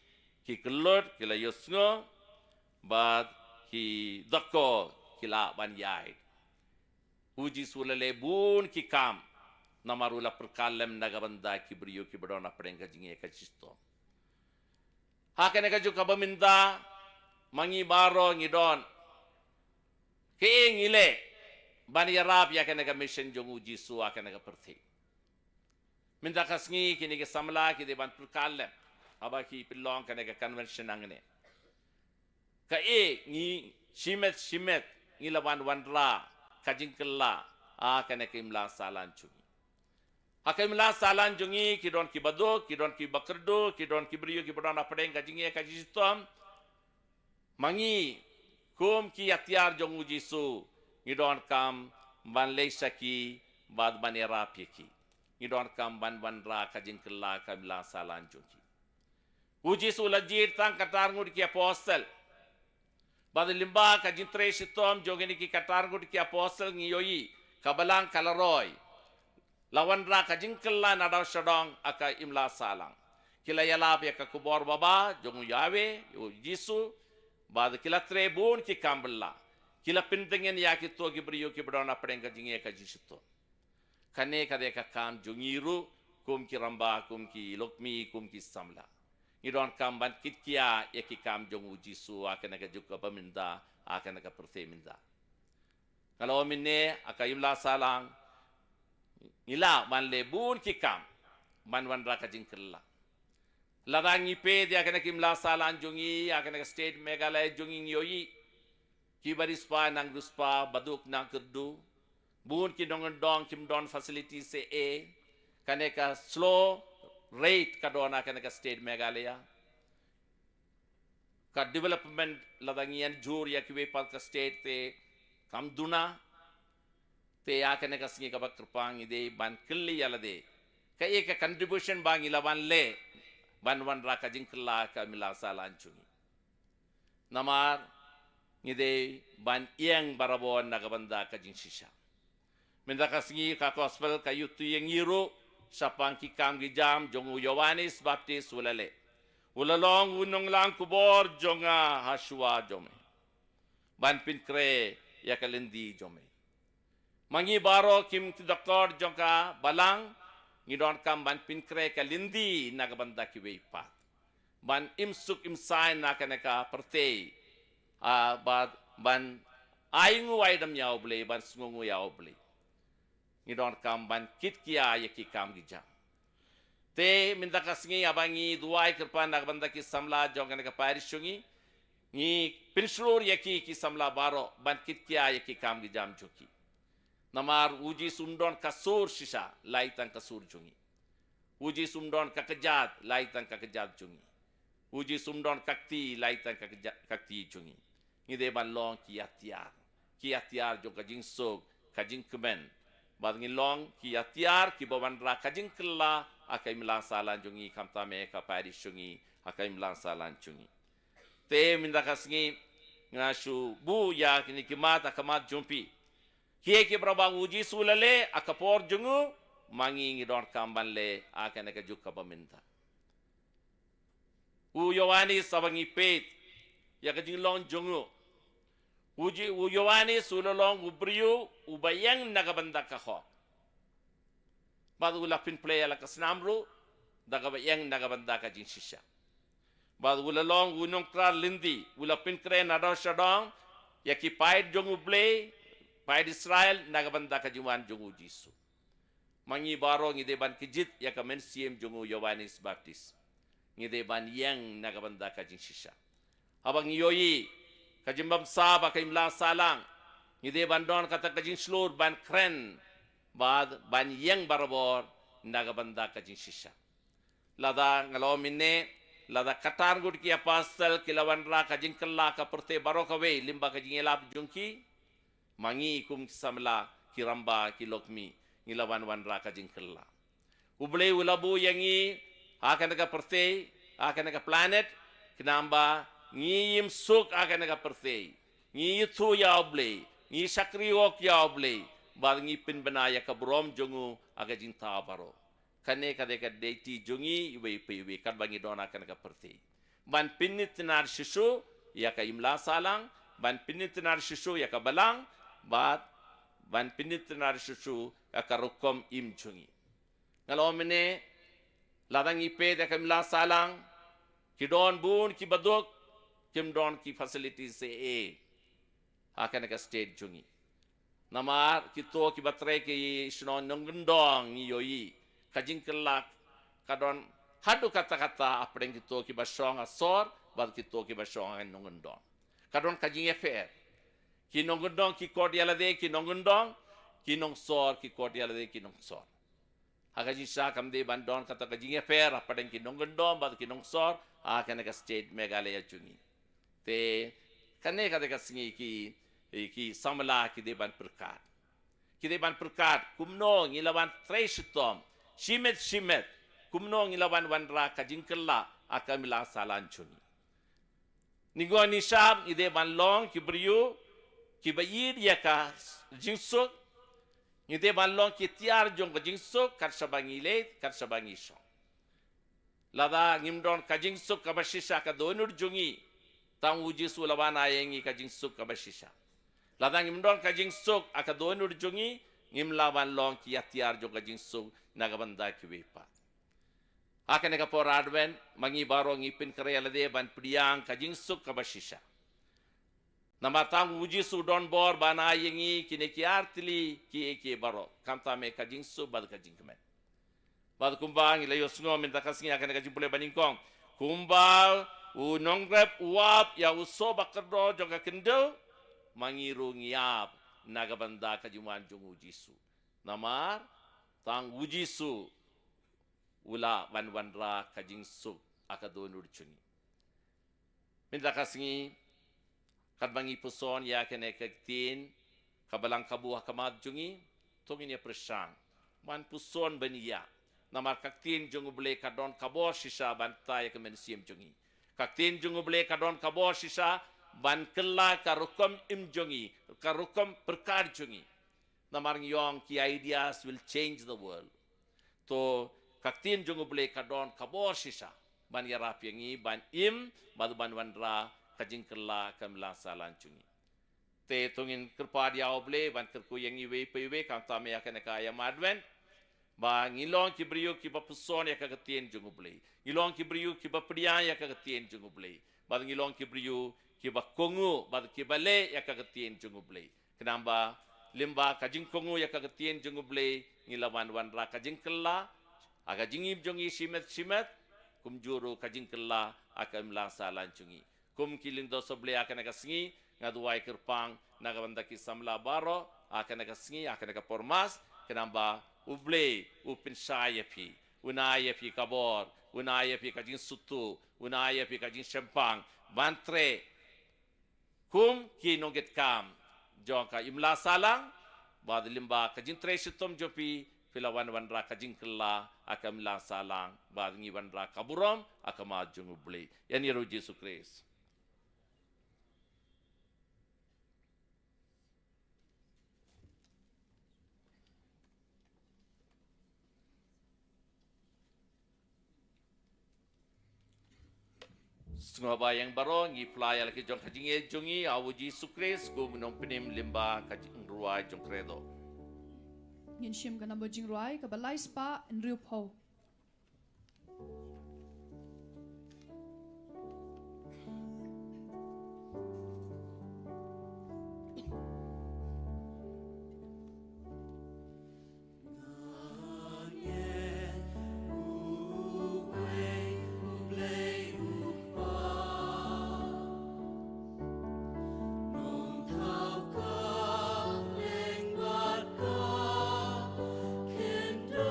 ki kelot kila yosngo bad ki dako kila ban yaid uji sula lebun ki kam namarula perkalem nagabanda ki brio ki badona prenga jinge ka chistom hakene ka juga baminda mangi baro ngidon ke ngile bani yarab ya kene ka mission jongu Jisu akene ka perthi minda kasngi kini ke samla ki de ban perkalem aba ki pilong kene ka convention angne ka ngi shimet ngilawan wanra kajingkella akene ka imla salan chu Hakimlah salan jungi kidon kibado kidon kibakerdo kidon kibrio kibadon apeng kajinge kajistom mangi kum ki atiar jongu Jisu ngidon kam ban leisaki bad banera piki ngidon kam ban ra kajing kella kamila salan jungi uji sulajir tang katar ngud ki apostle bad limba kajing treshitom jogeni ki katar ngud ki apostle ngiyoyi kabalang kalaroy lawan ra kajingkella nadaw shadong aka imla salang kila yalab ya ka kubor baba jongu yawe Jisu bad kila trebun ki kambella kila pintingen ya ki to gibriyo ki brodona prenga jinge ka jisuto kane kade ka kam jongiru kum ki ramba kum ki lokmi kum ki samla ngidon kam ban kitkia ya ki kam jongu Jisu aka naga jukka baminda aka naga perteminda kalau minne aka imla salang ila man lebun kikam man wan raka jingkella ladangi pe dia kana kimla salan jungi akana state megalay jungi yoyi kibaris pa nang ruspa baduk nang keddu bun ki dong kim don facility se kana ka slow rate kadona kana ka state megalaya ka development ladangi yan jur ya kiwe pat ka state te kamduna te yakane kasngi ka bakrpang ide ban kelli yalade ka eka contribution bang ilaban le ban wan raka jingkla ka mila salan chungi namar ngide ban yang barabon nagabanda ka jingsisha minda kasngi ka gospel ka yutu yang yiru sapang ki kam gi jam jongu Yohanis Baptist ulale Ulalong unong lang kubor jonga haswa jome. Ban pinkre ya kalindi jome. Mangi baro kim ti doktor jongka balang ngidon kam ban pinkre kalindi nagabanda ki weipat. Ban imsuk imsain nakaneka pertei. Ban aingu aidam yaw blei ban sungungu yaw blei. Ngidon kam ban kit kia yaki kam gijam. Te minta kasngi abangi duai kerpan nagbanda ki samla jongka neka parish chungi. Ni pinslur yaki ki samla baro ban kit kia yaki kam gijam joki. Namar uji sumdon kasur sisa laitan kasur chungi. Uji sumdon kakejat laitan kakejat chungi. Uji sumdon kakti laitan kakti chungi. Ngide ban long ki atiar jo kajing sok kajing kemen. Bad ngilong ki atiar ki bawan ra kajing kella akai milang salan chungi kamtame ka parish chungi akai milang salan chungi. Te minda kasngi ngasu bu ya kini kimat akamat jumpi. Kie ki brabang uji sulale akapor jungu mangi ngidon kamban le akan ka juk paminta. U Yohani sabangi pet ya kajing long jungu. Uji u Yohani sulalong ubriu ubayang nagabanda ka ho. Badu lapin play ala kasnamru dagabayang nagabanda ka jing shisha. Badu ulalong unong kra lindi ulapin kre nadaw shadong yaki pait jungu play Pai Israel nagabanda ka juman jungu Jisu. Mangi baro ngideban kijit ya ka mensiem jungu Yohanes Baptist. Ngideban yang nagabanda ka jing shisha. Habang yoyi ka jimbam saba ka imla salang. Ngideban don kata ka jing slur ban kren ban yang barabor nagabanda ka jing shisha. Lada ngalo minne lada katar gud ki apastel kilawan ra ka jing kella ka perte baro ka we limba ka jing elap jungki. Mangi kum samla kiramba kilokmi ngilawan wan raka jingkella. Uble ulabu yangi akan ka pertei akan ka planet kinamba ngiyim suk akan ka pertei ngi tu ya uble ngi sakriok ya uble bar ngi pin banaya ka brom jongu aga jinta baro kane ka de ka deiti jongi we we kan bangi don akan ka pertei ban pinit nar shisu ya ka imla salang ban pinit nar shisu ya ka balang ban pinit nar susu akarukom im chungi ngalo mene ladang ipe de kamla salang ki don bun ki badok kim don ki facilities se e akan ka state chungi namar ki to ki batre ki shnon nongndong ni yoi kajing kelak kadon hadu kata-kata apreng ki to ki basong asor bal ki to ki basong nongndong kadon kajing efer ki nongundong ki kordialade ki nongundong ki nongsor ki kordialade ki nongsor hagaji sa kamde bandon kata kajing fair apadeng ki nongundong bad ki nongsor akan ka state megalaya chungi te kane kata ka singi ki samla ki de ban perkat kumno ngilawan trestom shimet kumno ngilawan wanra kajing kella akan mila salan chungi nigo ni shab ide ban long ki briu ki bayid ya ka jingsuk ngide balong ki tiar jong ka jingsuk kar sabangi le kar sabangi so lada ngimdon ka jingsuk ka bashisha ka donur jungi tang uji sulaban ayengi ka jingsuk ka bashisha lada ngimdon ka jingsuk aka donur jungi ngimlaban long ki tiar jong ka jingsuk nagabanda ki wepa akan ka por adwen mangi baro ngipin karela de ban priang ka jingsuk ka bashisha namatang uji sudon bor bana yengi kine ki artili ki baro kamta me kajing su bad kajing kemen bad kumbang ile yosno minta kasngi akan kajing pule baningkong kumbal u nongrep uap ya uso bakerdo joga kendo mangiru ngiap nagabanda kajuman jung uji su namar tang uji su ula wanra kajing su akadonur chungi minta kasngi kadbangi puson ya kene kektin kabalang kabuah kamat jungi tongin ya presang man puson benia namar kaktin jungu bele kadon kabo sisa bantai ke mensiam jungi kaktin jungu bele kadon kabo sisa ban kella karukom im jungi karukom perkar jungi namar yong ki ideas will change the world to kaktin jungu bele kadon kabo sisa ban ya rapiangi ban im badu ban wandra kajing kela kamla salan cungi te tungin kerpa dia oble ban kerku yang iwe pewe kam tame akan ka ya madwen ba ngilong kibriu ki ba puson ya ka ketien jungu ble ngilong kibriu ki ba pria ya ka ketien jungu ble ba ngilong kibriu ki ba kongu ba ki bale ya ka ketien jungu ble kenamba limba kajing kongu ya ka ketien jungu ble ngilawan wandra kajing kela aga jingib jongi simet kumjuru kajing kela akan melasa lancungi kum kiling do soble akan ka singi ngaduai kerpang naga bandaki samla baro akan ka singi akan ka pormas kenamba uble upin sayapi unayapi kabor unayapi kajing sutu unayapi kajing sempang bantre kum ki nonget kam jongka imla salang bad limba kajing tre sitom jopi filawan wandra kajing kela akan la salang badangi wandra kaburom akan majung uble yani ro Yesus Kristus Sungai bayang baru ngi playa lagi jong kajing jongi awu Yesus Kristus ku menong penim limba kajing ruai jong kredo Ngin shim kana bojing ruai ka balai spa in riu po. Kendo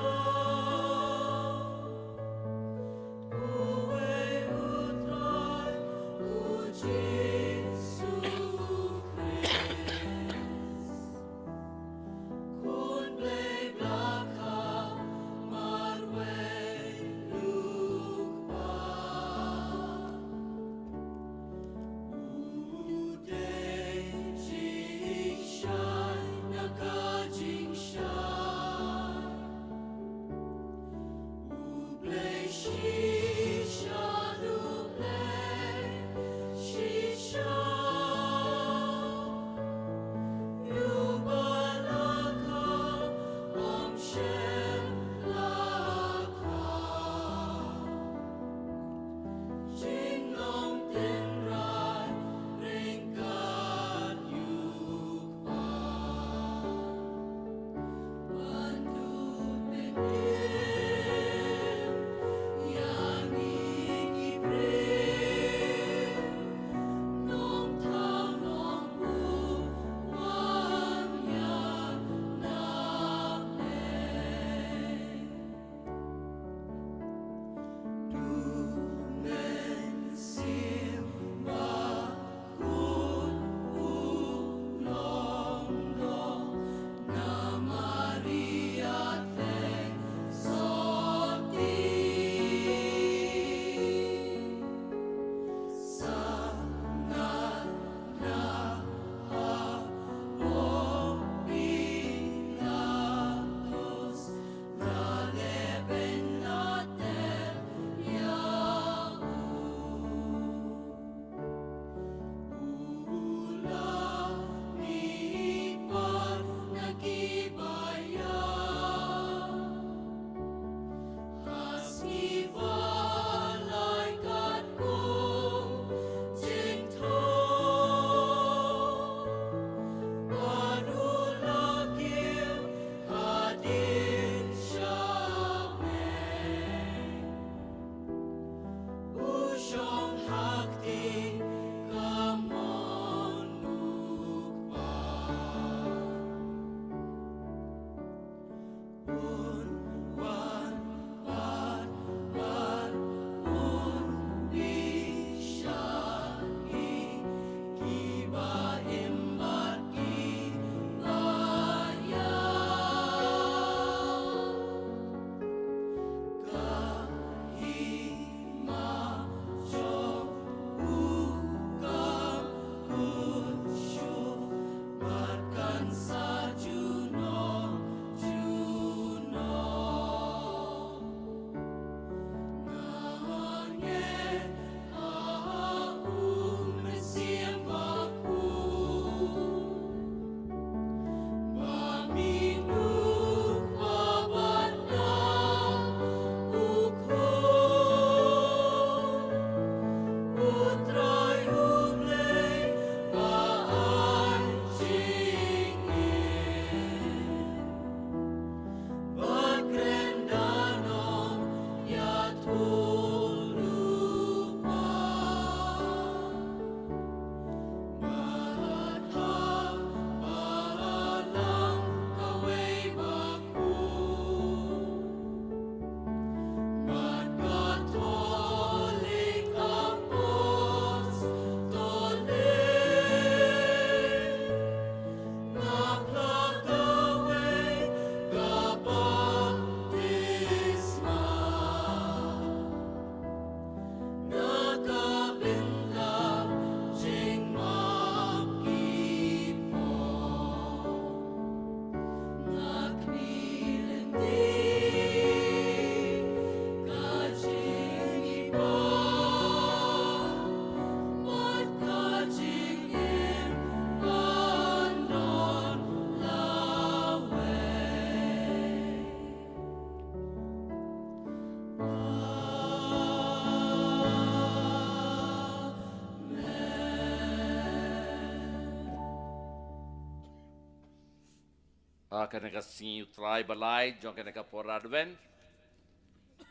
kena kasi utrai balai jong kena ka poradwen.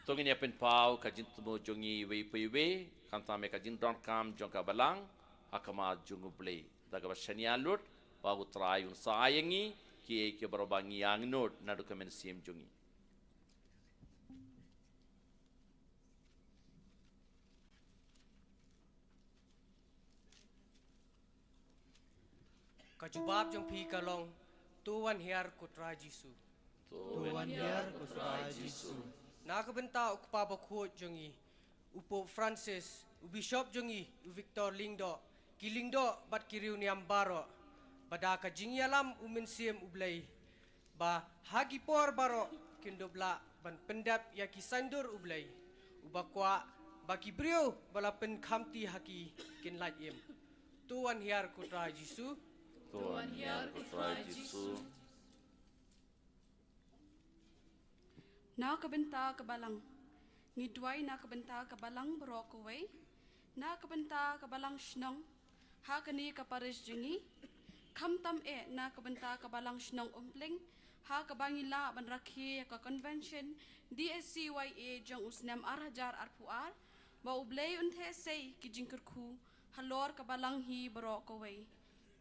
Tongin ya pen pau kajin tumu jongi wei kanta me kajin don kam jong ka balang akama jungu play. Daga basania lut pa utrai un sayangi ki ke barobangi yang not nadu kamen sim jongi. Kajubab jong pi kalong tuan hiar kutra Jisu. Tuan hiar kutra Jisu. Nakabenta ukpa Bakhuid jongi upo Francis ubishop jongi Victor Lingdo kilingdo bat kiriu niam baro pada kajingyalam umensim ublay ba hagipor baro kindobla ban pendap ya kisandur ublay ubakwa baki brio balapen khamti haki kin lajim tuan hiar kutra Jisu. Tuan hiar kutra Jisu. Na kabenta kabalang. Ngidway na kabenta kabalang Bakhuid. Na kabenta kabalang Shillong. Hakani ka Parish jingi. Kamtam na kabenta kabalang Shillong umpling. Ha kabangila ban rakhi ka convention DSCYA jang usnam arhajar arpuar. Ba ublay unthe say kijingkurku halor kabalang hi Bakhuid.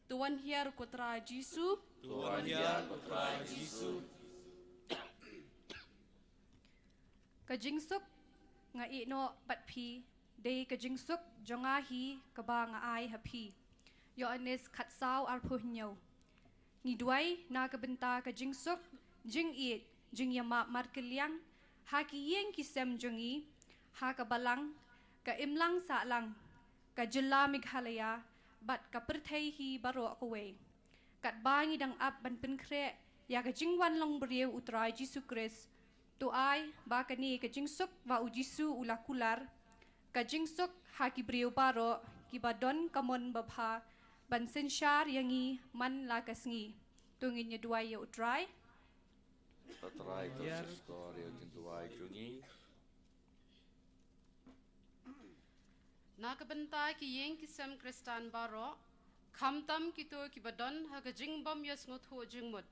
Tuan hiar kutra Jisu. Tuan hiar kutra Jisu. Kajingsuk nga ino patpi day kajingsuk jongahi kaba nga ay hapi yo anis katsaw arpuhnyo ngidway na kabenta kajingsuk jing it jing yama markelyang hakiyeng kisem jongi ha kabalang ka imlang sa lang ka jilla Meghalaya bat ka perthayhi Bakhuid kat bangi dang ap ban penkre ya kajingwan long berieu utrai Jisu Kris tuai bakani kajingsuk wa ujisu ulakular kajingsuk haki brio baro kibadon kamon babha ban sensyar yangi man lakasngi tungin nya duai ya utrai Utrai terus skor yang jintuai jungi. Nakabenta ki yeng kisem Kristan baro khamtam kito kibadon ha kajing bam yas ngotho jingmut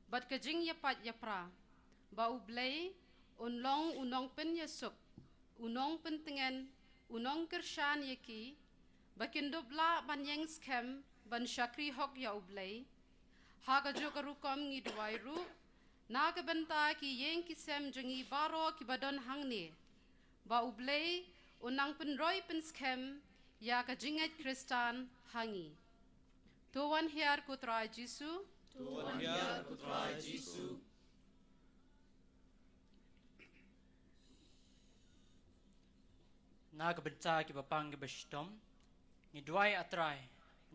bat kajing yapat yapra ba ublay unlong unong pen yasuk unong pentengen unong kershan yaki bakindobla ban yeng skem ban shakri hok ya ublay ha kajo karukom ngidwai ru nakabenta ki yeng kisem jengi baro kibadon hangne ba ublay unang penroy pen skem ya kajingat Kristan hangi tuan hiar kutra Jisu. Tuan hiar kutra Jisu. Nagbenca ki papang ki bestom ni duai atrai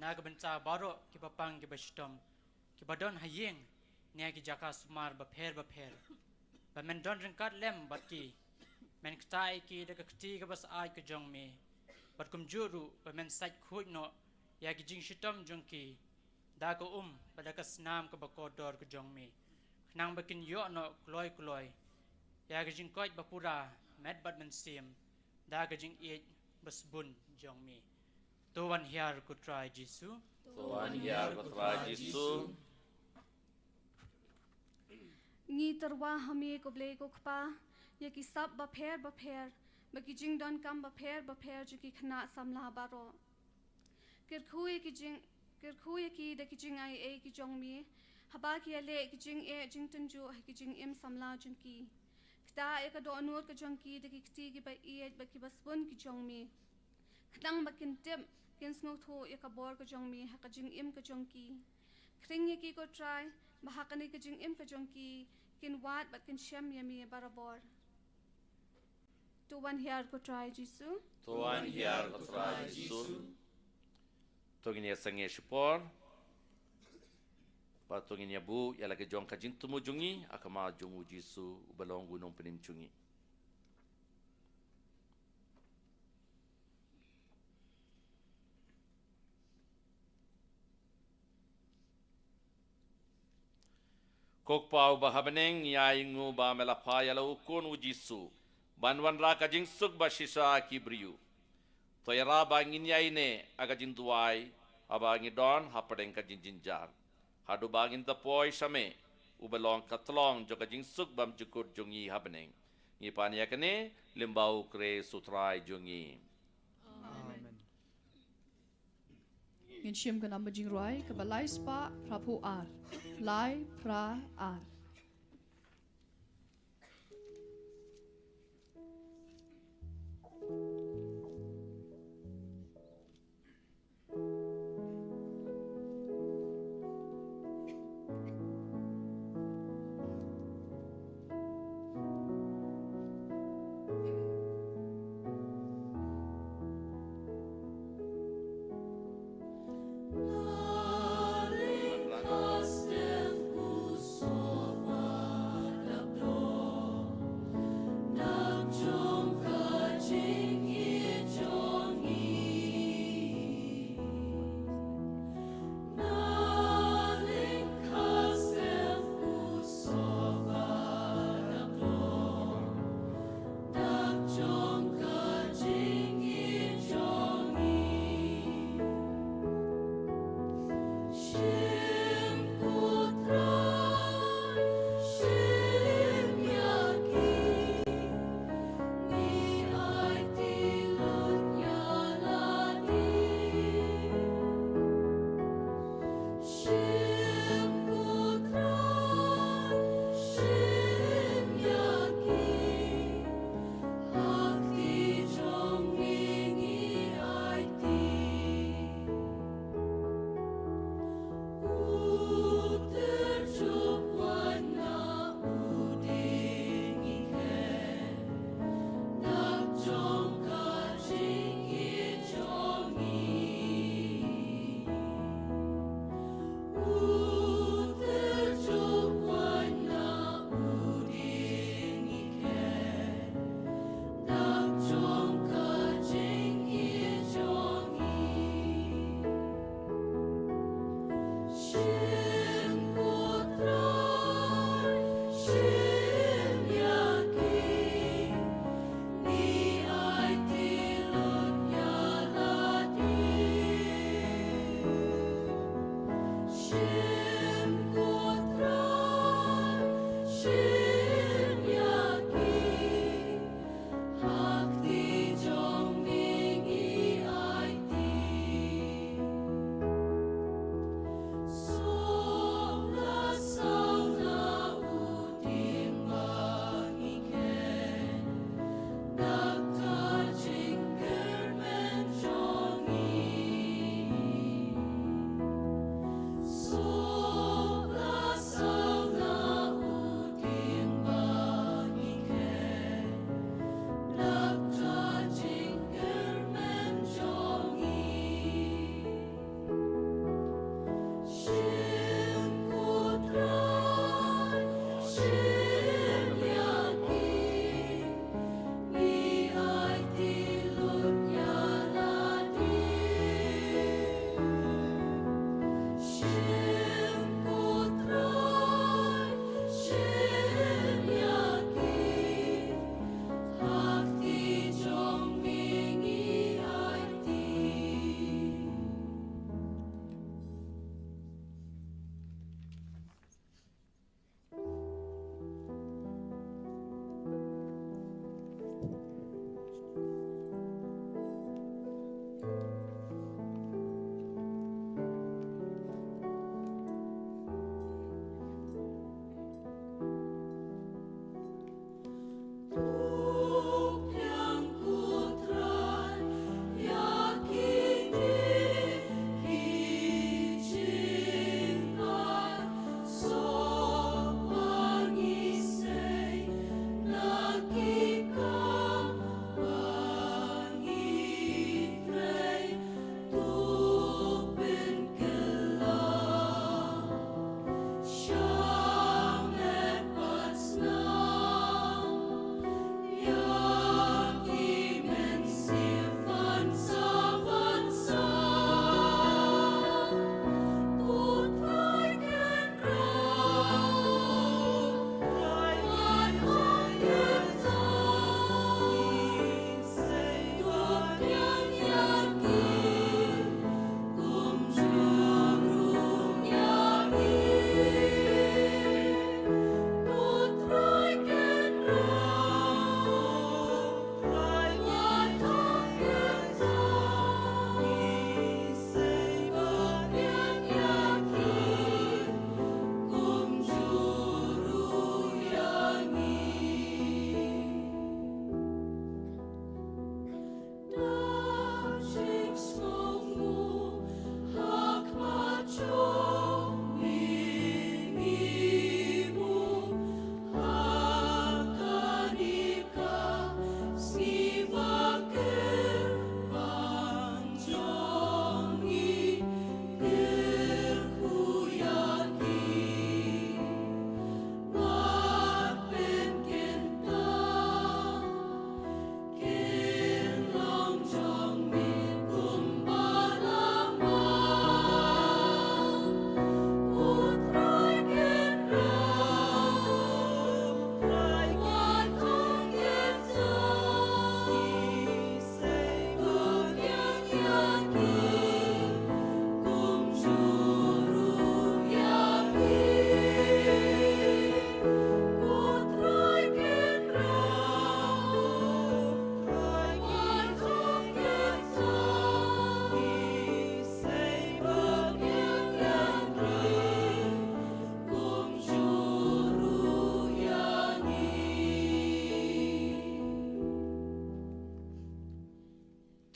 nagbenca baro ki papang ki bestom ki badon hayeng ne ki jaka sumar bapher ba men don ringkat lem bat ki men ktai ki de kti ka bas ai ka jong me bat kum juru ba men sait khoj no ya ki jing shitom jong ki da ko pada ka snam ka bakodor ka jong me nang bakin yo no kloi ya ki jing koj bapura met bat men sim da gajing it basbun jong mi tuan hiar kutra Jisu. Tuan hiar kutra Jisu. ngi terwa hami ko ble ko khpa ye ki sab bapher baki jing don kam bapher ju ki khna samla baro kirkhui ki de ki jing ai e ki jong mi haba ki ale ki jing e jing tunju ki jing im samla jun ki ta ek do anur ka jongki de ki ki ba e ba ki basbon ki jongmi khnang ba kin tem kin sngo tho ek bor ka jongmi ha ka jing im ka jongki khring ki ko try ba ha kani ka jing im ka jongki kin wat ba kin shem yami barabor tuan hiar ko try Jisu. Tuan hiar ko try Jisu. Togin ya sange shipor patungin ya bu ya lagi jong kajin tumu jungi akama jungu Jisu ubalong gunung penim cungi. Kok pau bahabeneng ya ingu ba melapa ya lau kun u Jisu banwan ra kajing suk ba sisa kibriu. Toyara bangin ya ine agajin tuai abangin don hapadeng kajin jinjar. Hadu bangin tapoi same ubelong katlong jo kajing suk bam jukut jongi habeneng ngi pan yakane limbau kre sutrai jongi Ngin siem kan amba jing roi ke balai spa prapu ar. Lai pra ar.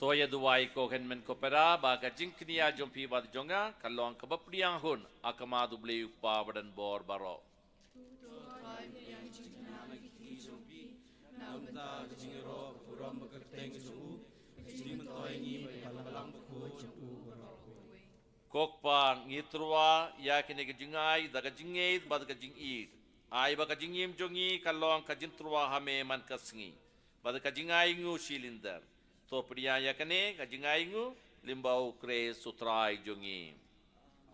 Toya duwai ko ken men kopera ba ka jingknia jompi bad jonga kalong kabapriang hun akamadu bleu pa badan bor baro. Kokpa ngitrua ya kene kejingai daga jingait bad ka jingid. Ai ba ka jingim jongi kalong ka jintrua hame man kasngi. Bad ka jingai ngu silinder. To priya ya kene ka jingai ngu limbau kre sutrai jongi.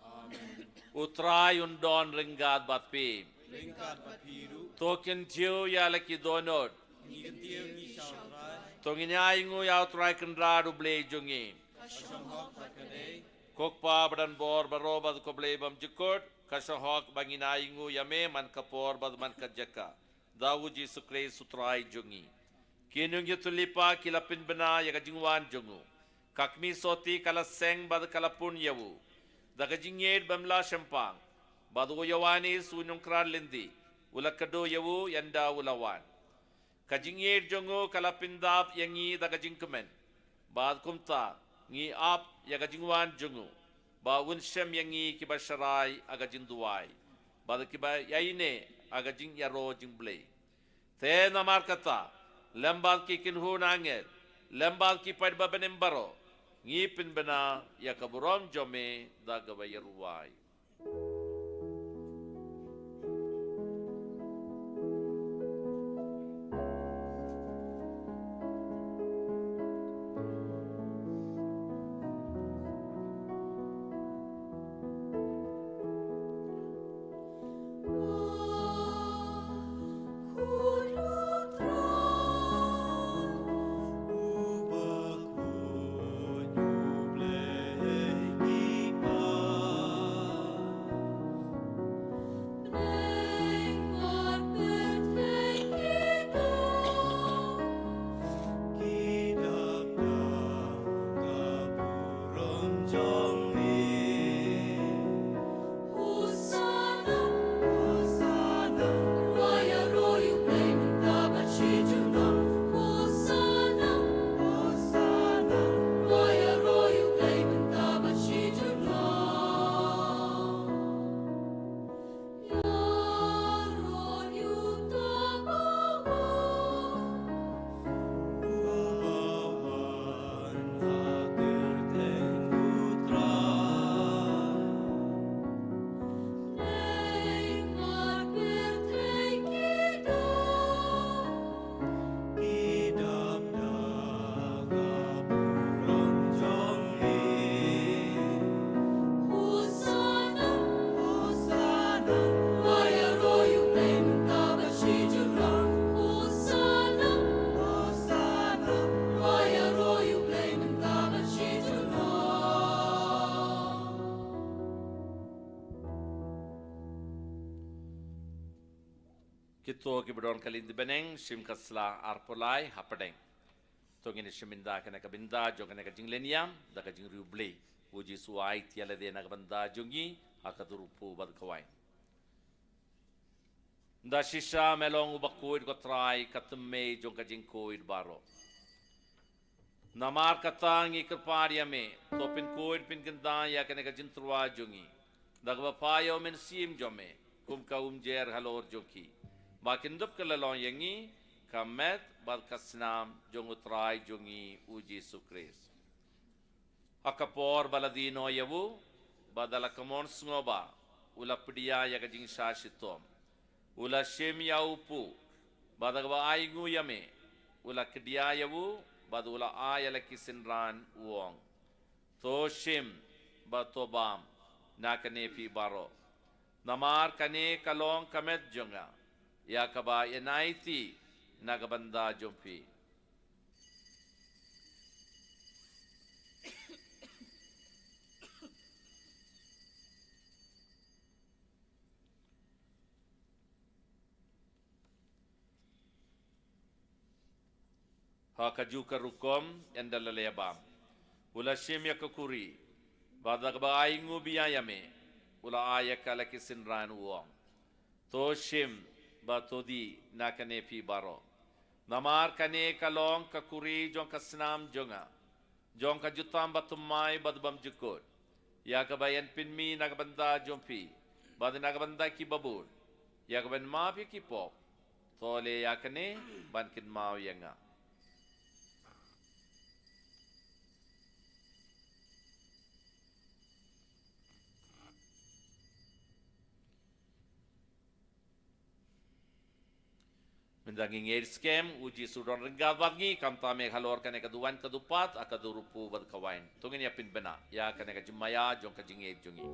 Amen. Utrai undon ringad bat pe. Ringkat papiru. Token tiu ya laki donot. Ngikan tiu ni syawtrai. Tonginyai ngu ya utrai kendradu ble jongi. Kasyong hok pakadei. Kokpa badan bor barobad ko ble bam jikot. Kasyahok banginai ngu yame man kapor bad man kajaka. Dawuji sukre sutrai jongi. Kinung yutulipa kilapin bena ya kajingwan jongu. Kakmi soti kala seng bad kalapun yawu. Daga jinged bamla shempang. Badu yawani sunung kran lindi. Ulakado yawu yanda ulawan. Kajinged jongu kalapindap yangi daga jingkemen. Bad kumta ngi ap ya kajingwan jongu. Ba unshem yangi kiba sharai aga jinduai. Bad kiba yaine aga jing yaro jingblay. Te namar kata. Lembal ki kinhu nangel. Lembal ki padba benembaro. Ngipin bena ya kaburong jome daga bayaruwai. Kito kibadon kalindi beneng sim kasla arpolai hapadeng. Tongin siminda kana kabinda jong kana kajing leniam da kajing riublei. Uji suai tiala de na kabanda jongi akaturupu bad kawai. Da shisha melong Bakhuid ko try katume jong kajing koid baro. Namar katang ikerparia me topin koid pin ganda ya kana kajing truwa jongi. Da kapayo men sim jome kum kaumjer halor joki. Bakindup kelalong yangi kamet bal kasnam jong utrai jongi uji sukres. Akapor baladino yawu badala kamon sngoba ula pidia ya kajing shashitom. Ula shim ya upu badagba aingu yame ula kedia yawu badula ayala kisinran uong. To shim batobam nakane pi baro. Namar kane kalong kamet jonga. Ya kaba yenaiti nagabanda jompi. Hakaju karukom endalalebam. Ula shimya kakuri. Bada kaba aingu biyayame. Ula ayakala kisinran uong. To shim batodi nakane pi baro. Namar kane kalong kakuri jong kasnam jonga. Jong kajutam batumai badbam jukut. Ya kabayan pinmi nakabanda jompi. Bad nakabanda ki babur. Ya kaban maafi ki pop. Tole ya kane bankin mau yanga. Mendaging air scam uji sudon renggal badngi kam tame halor kane kaduan kadupat akadurupu bad kawain. Tungin ya pin bena ya kane kajimaya jong kajing air jungi.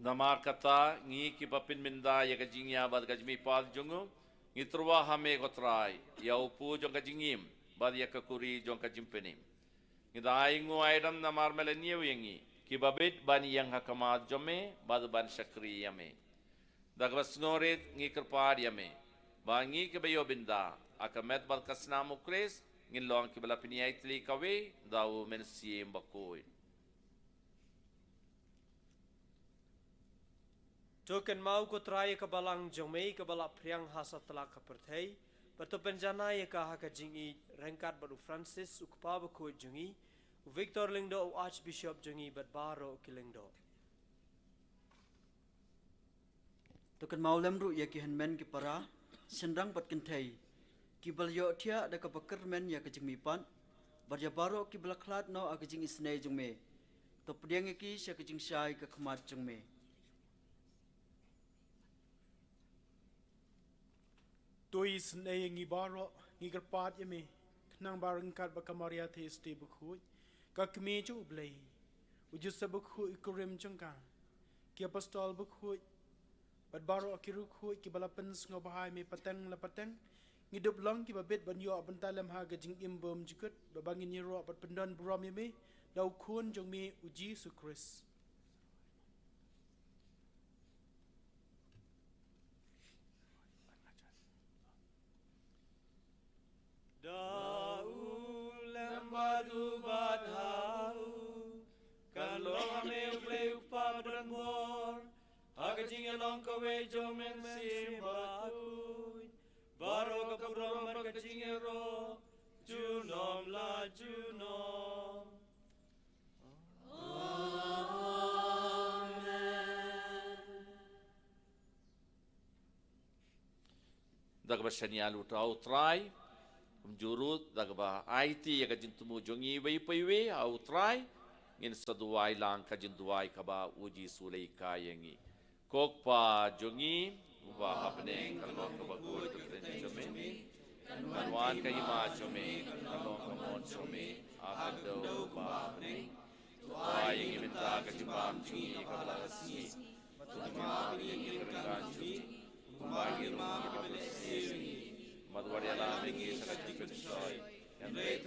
Namar kata ngi ki papin minda ya kajingya bad kajmi pal jungu ngi truwa hame kotrai ya upu jong kajingim bad ya kakuri jong kajimpenim ngi dai ngu aidam namar meleniu yangi ki babit ban yang hakamat jome bad ban shakri yame dagbas ngorit ngi kerpad yame ba ngi ke bayo binda akamet bad kasna mukres ngi long ki bala piniai tli kawe dau mensim Bakhuid. Token mau ko try ka balang jomei ka bala priang hasa tala ka perthei pato penjana ye ka ha ka jingi rengkat baru Francis ukpa Bakhuid jungi Victor Lingdo Archbishop jungi bat baro kilingdo Token mau lemru ya ki henmen ki para senrang pat kenthei ki bal yo thia da ka bakar men ya ka jingmi pan bar ya baro ki blaklat no a ka jing isne jungme to pdiang ki sya ka jing shai ka khmat jungme Tois nay ngi baro ngi kerpat yame nang bareng kat bakamaria the sti Bakhuid ka kme chu blai ujus sa Bakhuid kurim chungka ki apostol Bakhuid bat baro akiru Bakhuid ki balapen ngo bahai me pateng la pateng ngi dop long ki babet ban yo bantalam ha ga jing imbom jukut babangin ni ro bat pendan buram yame dau khun jong me uji su Kris Madu badhau kalong ame play upa bor agajing along kawe jomen sim Bakhuid baro kapuro margajing ero junom la junom Dagbashanial utau try jurut dagba IT ya kajin tumu jongi wei paiwe au try ngin saduai lang kajin duai kaba uji sulei kayangi kokpa jongi uba hapneng kalong kaba Bakhuid keten jome kanwan kayima jome kalong kamon jome agado uba hapneng tuai yang minta kajibam jongi kabala kasni matuma yang kerenggan jongi kumbagi rumah kabala sini Madwariala mengi sa kajipenshoy and they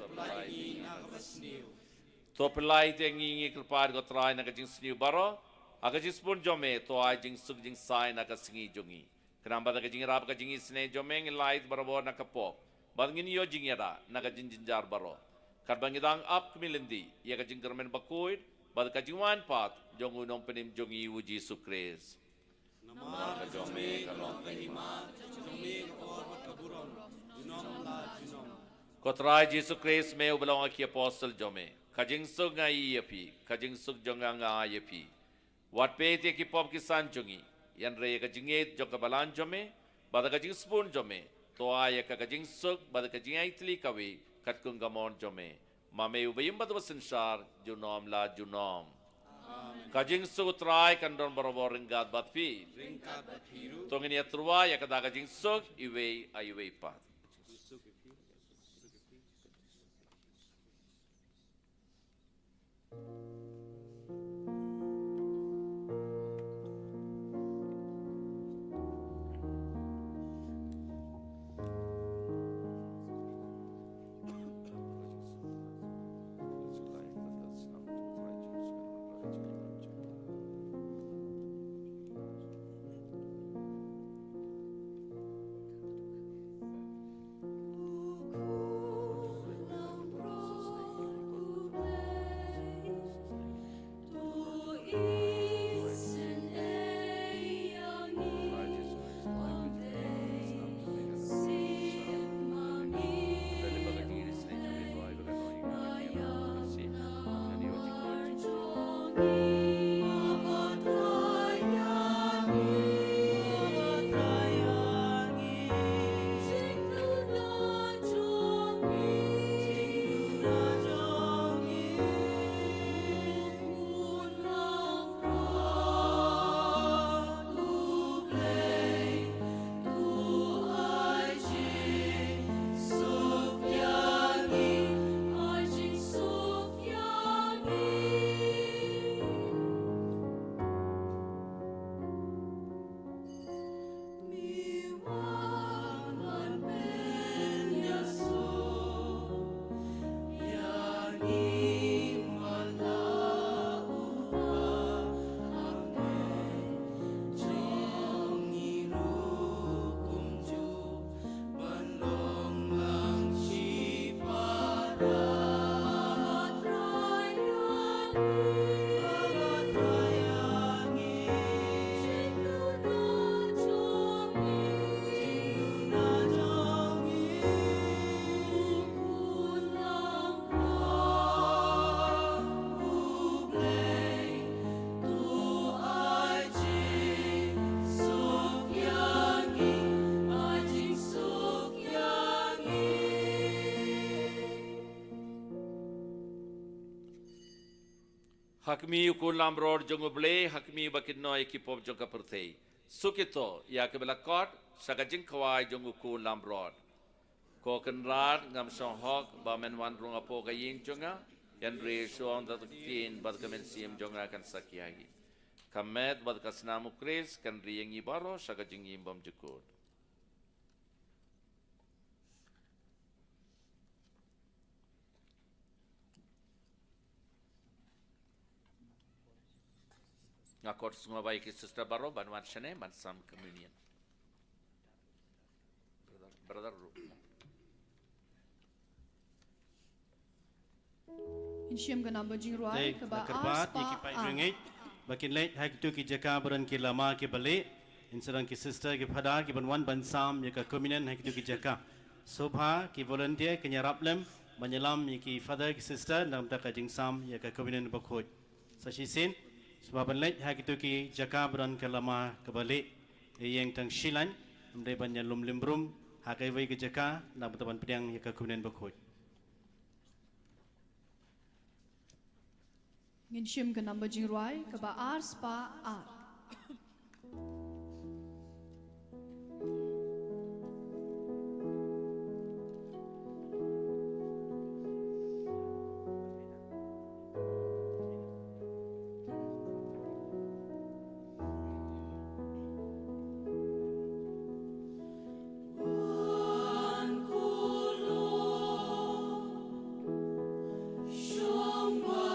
to pelai tengi kelpar go try na kajing sniu baro akajing spun jome to ai jing sug jing sai na kasingi jongi kenamba da kajing rap kajing isne jomeng light baro na kapo bangin yo jing yada na kajing jinjar baro karbangidang up kmilindi ya kajing kermen Bakhuid bad kajing wan pat jong unong penim jongi uji sukres nama kajome kalong kahima jome or makaburon junom la junom kotrai Jesus Christ me ubelong aki apostle jome kajing sug ngai yapi kajing sug jonga ngai yapi wat pe te ki pop ki san jongi yan re kajing et jong kabalan jome bad kajing spoon jome to ay kajing sug bad kajing aitli kawi kat kung gamon jome mame ubayim bad wasenshar junom la junom kajing sug try kandon barobor ringat bat pi tongin ya truwa ya kada kajing sug iwe aywe pat Hakmi ukulam ror jong ble hakmi bakin noi ki pop jong kapertei. Sukito ya ke belakot sakajing kawai jong ukulam ror. Ko kenrat ngam song hok ba men wan rung apo ka ying jonga yan re song dat tin bad kamen sim jonga kan sakiagi. Kamet bad kasnamu kris kan riengi baro sakajing imbam jukut. Ngakot semua baik sister baro banwan shane ban sam communion. Brother Insyam ka number jing ruai Baik, ka ba kerbat aspa iki pai ringit bakin late hak tu ki jaka beran ki lama ki balik inserang ki sister ki phada ki banwan ban sam ya ka communion hak tu ki jaka sobha ki volunteer ki nyarap lem menyelam ki father ki sister nam ta ka jing sam ya ka communion Bakhuid sasisin sebab late hak tu ki jaka beran ki lama ki balik yang tang Shillong amde ban lum limbrum hakai wai ki jaka nam taban pedang ya ka communion Bakhuid. Insyam ka number jing ruai ka ba aspa a. Shong wa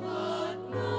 mat na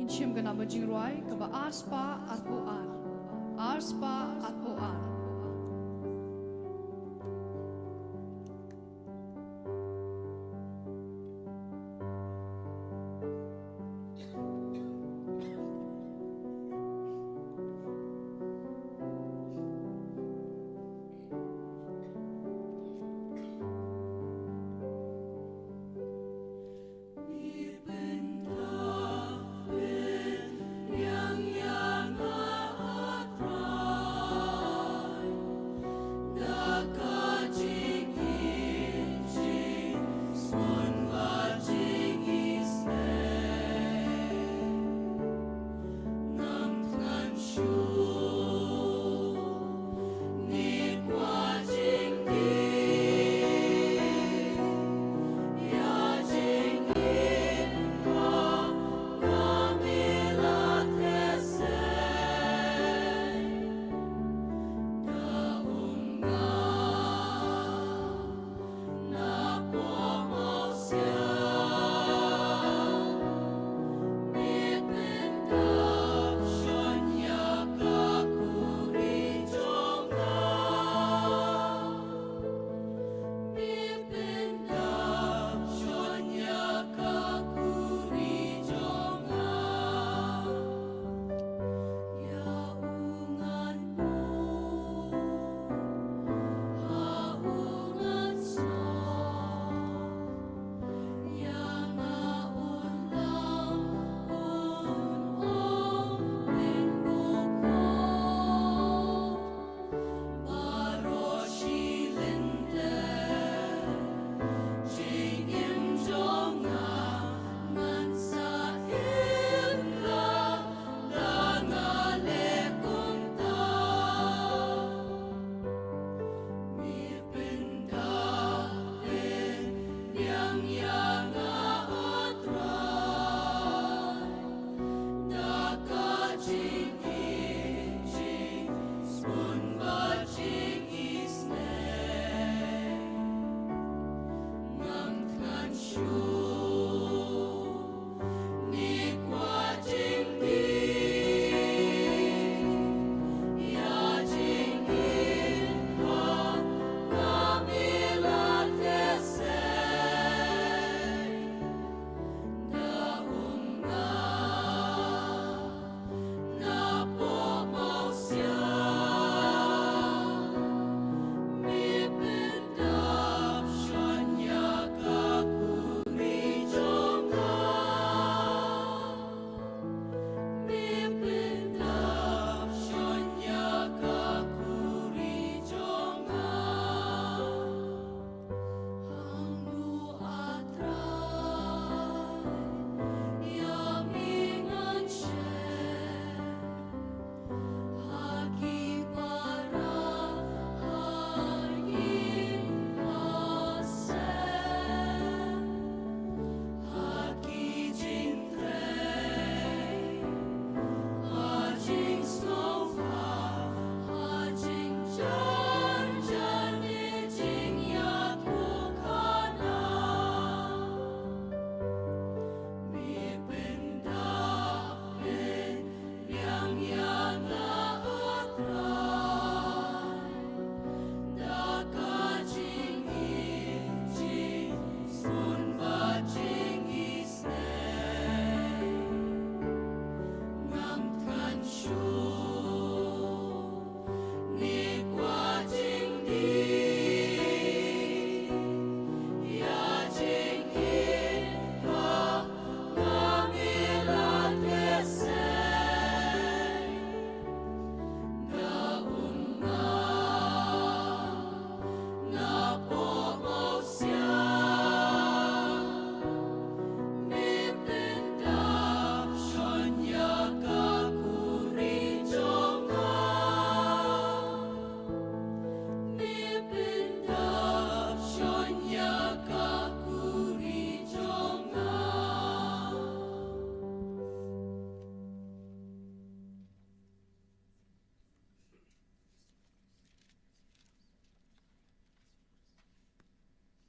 Insyam gana bajing ruai kaba arspa atpo ar. Arspa atpo ar. Yang yang atrai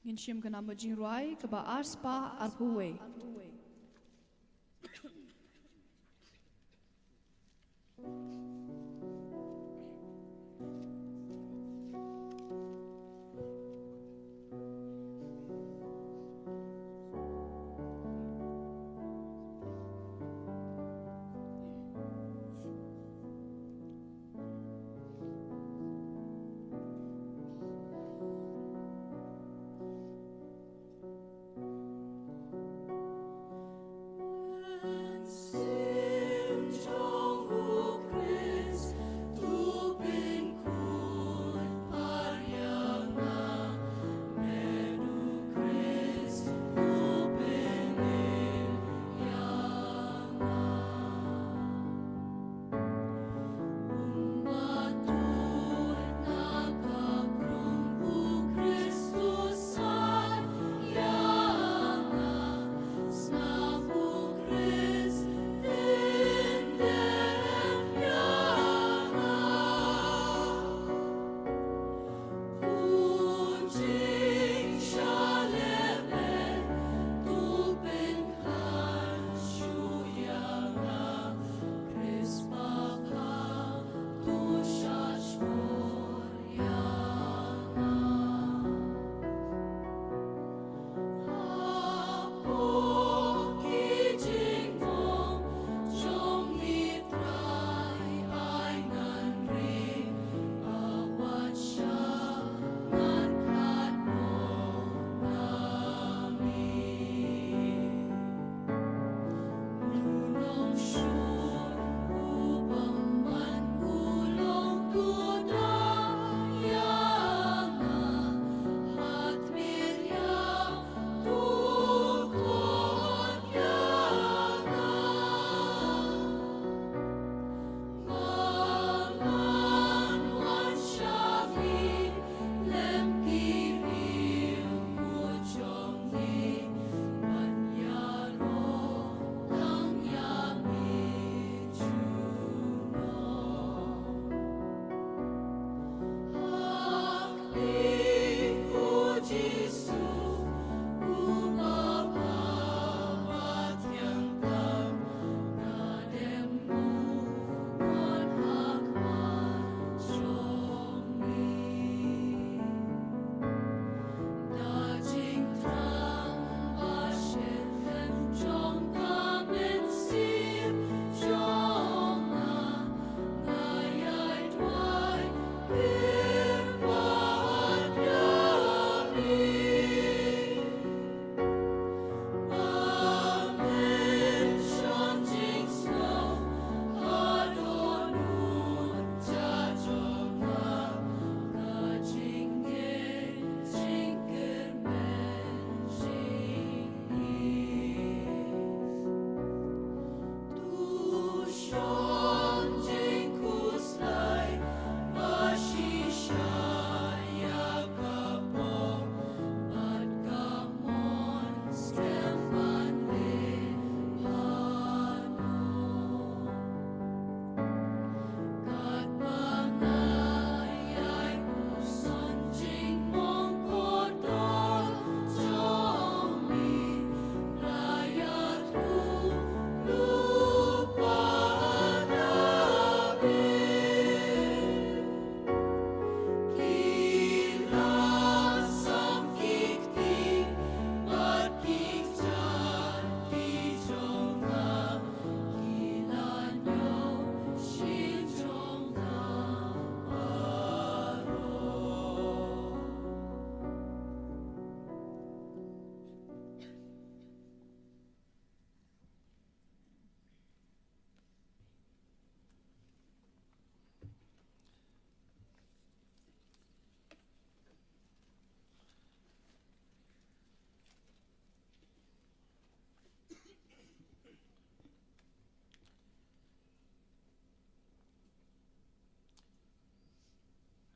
Ngin siyam ka na majing ruay ka ba arspa arpuwe.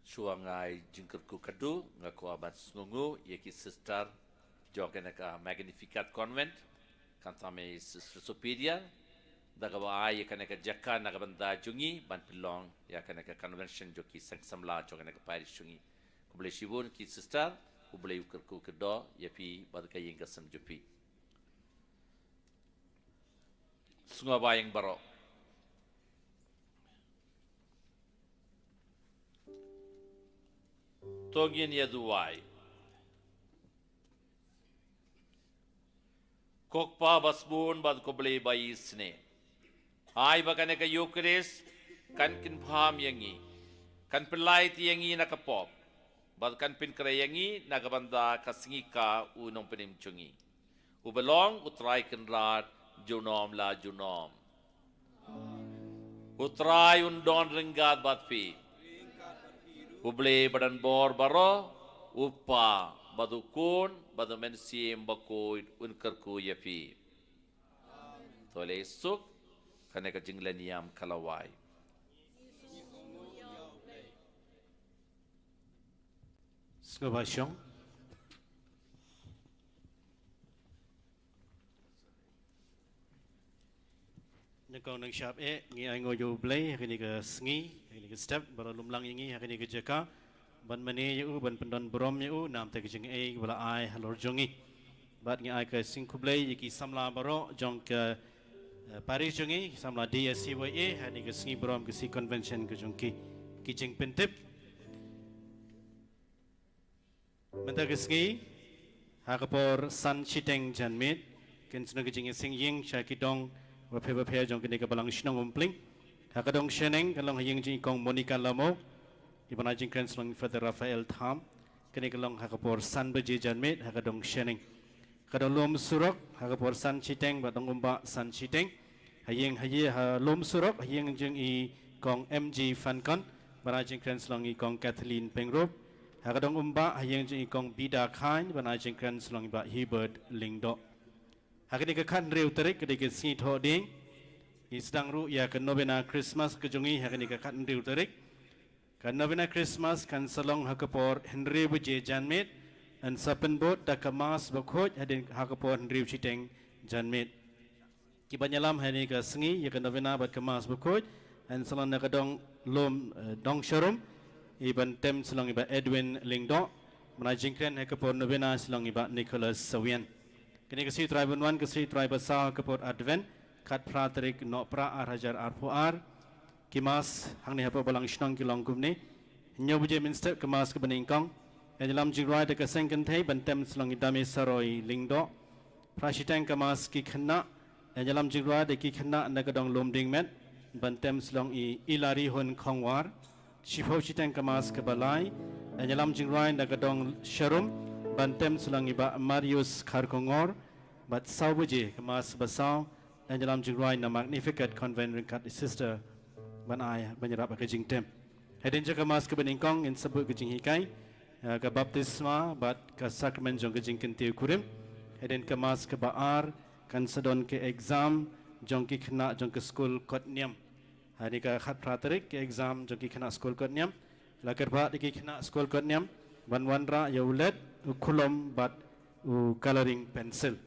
Suangai jingkerku kadu ngaku abat sungu yaki sister jogen ka Magnificat Convent kantame sister superior daga ai kana ka jakka naga banda jungi ban pilong ya kana ka convention joki sang samla jogen ka parish jungi kubule shibun ki sister ublay ukerku kedo yapi badkayeng kasam jupi sunga bayang baro togin ya duwai kokpa basbun bad koblay bayisne ay bakane ka yukris kan kin pham yangi kan pelai ti yangi nakapop bad kan pin krayangi nagabanda kasingi ka unong penim chungi ubelong utrai kenrat junom la junom utrai undon ringgat batpi uble badan bor baro upa badukun badu mensim Bakhuid unkerku yapi tole suk kaneka jingleniam kalawai Skobashong. Nakong nang shop ngi ango yo play kini ke sngi kini ke step baru lumlang ingi kini ke jaka ban mane yu ban pendon brom yu nam te jing bala ai halor jongi bat ngi ai ke singku play ki samla baro jong ke Parish jongi samla DSCYA kini ke sngi brom ke si convention ke jongki ki jing pentip Menta kesngi hakapor san chiteng janmit ken sno ke jing sing ying shakidong wape jong kini ke balang Shillong umpling hakadong sheneng kalong ying jing kong Monica Lamo ibana jing ken slong Father Raphael Tham kini kalong hakapor san beji janmit hakadong sheneng kadong lom surok hakapor san chiteng batong umba san chiteng haying haye lom surok haying jing I kong MG Fankon bana jing ken slong I kong Kathleen Pengrop hakadong umba haying jing I kong Bida Khain bana jing ken slong ba Hebert Lingdo Hakini ke kan reu terik ke dikit sini tho ding. Isdang ru ya ke novena Christmas ke jongi hakini ke kan reu terik. Kan novena Christmas kan Shillong hakapor Henry buje janmit an sapen bot da kemas Bakhuid hadin hakapor Henry chiteng janmit. Ki banyalam hani ke sengi ya ke novena bat kemas Bakhuid an Shillong nakadong lom dong sharum iban tem Shillong iba Edwin Lingdo menajingkren hakapor novena Shillong iba Nicholas Sawian. Kini kesih tribe 1 kesih tribe besar kepot Advent kat praterik no pra arhajar arpuar kimas hang ni apa balang Shillong kilong kumni nyo buje minstep kemas ke beningkong dalam jirai de keseng kentai bentem Shillong idame saroi lingdo prasiteng kemas ki khna dalam jirai de ki khna nagadong lomding met bentem Shillong I ilari hon khongwar shipho chiteng kemas ke balai dalam jirai nagadong sharum Bantem Shillong iba Marius Kharkongor bat saubuje kemas basau dan dalam jingrai na Magnificat Convent ringkat sister ban ai banyarap ke jingtem hedin je kemas ke beningkong in sebut ke jinghikai ke baptisma bat ke sakramen jong ke jingken tiu kurim hedin kemas ke baar kan sedon ke exam jong ki khna jong ke school kotniam hari ke khat praterik ke exam jong ki khna school kotniam lakar ba ki khna school kotniam ban wanra yaulet kulom bat coloring pencil.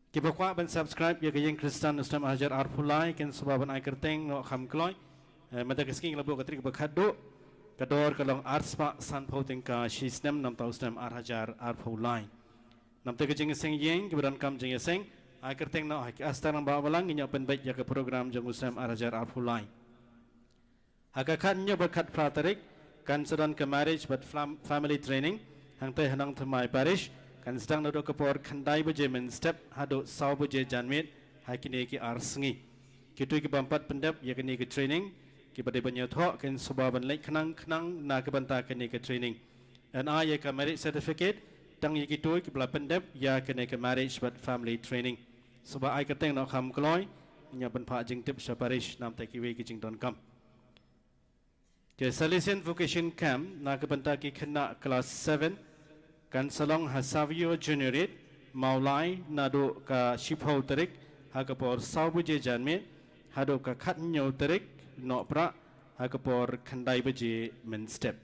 Kita kuat ban subscribe ya kayeng Kristen Islam ajar arpulai ken sebaban ai kerteng no kham kloi mata kesking labo katrik bakhado kador kalong arspa san pauting ka shisnem nam tausnem arhajar arpulai nam te kejeng seng yeng keberan kam jeng seng ai kerteng no ai astaran ba balang nya pen baik ya ke program jeng Islam arhajar arpulai hakakan nya berkat pratarik kan sedang ke marriage but family training hang teh Nongthymmai Parish kan sedang duduk kepor kandai bejemen step hado sau beje janmit hakini ki arsngi kitu ki bampat pendap ya kini ke training ki bade banyotho kan subaban lek khnang na ke banta kini ke training dan ya ke marriage certificate tang ya kitu ki bla pendap ya kini ke marriage but family training suba ai keteng no kham kloi nya ban pha jing tip sha parish nam te ki we ki jing don kam ke Salesian Vocation Camp na ke banta ki khna class 7 kan Shillong Hasavio Juniorit maulai nado ka shipho terik hakapor saubuje janmit hado ka khat nyo terik no pra hakapor khandai beje men step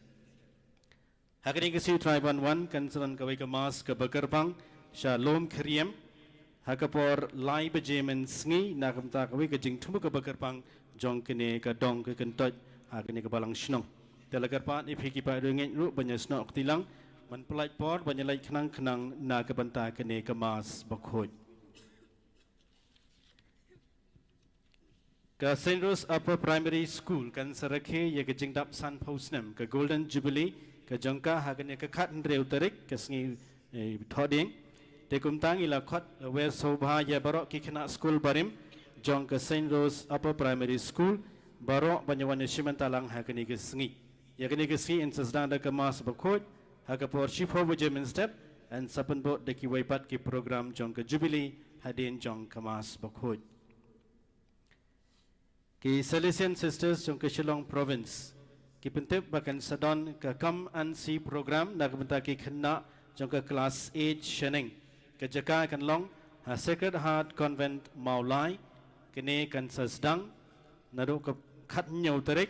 hakani ke si tribe 1 kan Shillong ka wai ka mas ka bakerbang shalom kriem hakapor lai beje men sngi na kamta ka wai ka jing thumu ka bakerbang jong kene ka dong ka kentoj hakani ka balang Shillong telekarpat iphi ki pa rengen ru banya snok tilang มันปลายปอดบรรยายขนังขนังนากบันตาคเนกมาสบักโคดกับ Saint Rose Upper Primary School กันสระเคยกจิงดับซันพาวส์เนมกับ Golden Jubilee กับจงกาหากันยกขัดเร็วตริกกับสงีทอดิงแต่กุมตังอิลาขัดเวสโซบายาบารอกิคณะสคูลบาริมจงกับ Saint Rose Upper Primary School บารอบัญญัติชิมันตาลังหากันยกสงียกันยกสงีอินสดานดักมาสบักโคดหากพอชิพอวเจมินสเต็ปอันสับปนบดเด็กไว้ปัดกิโปรแกรมจงกับ Jubilee หาดินจงกับมาสบักโคดki Salesian Sisters jong ke Shillong Province ki pentip bahkan sadon ke come and see program nak benta ki khna jong ke class 8 Shillong ke jaka kan long Sacred Heart Convent Maulai kini kan sasdang nado ke khat nyau tarik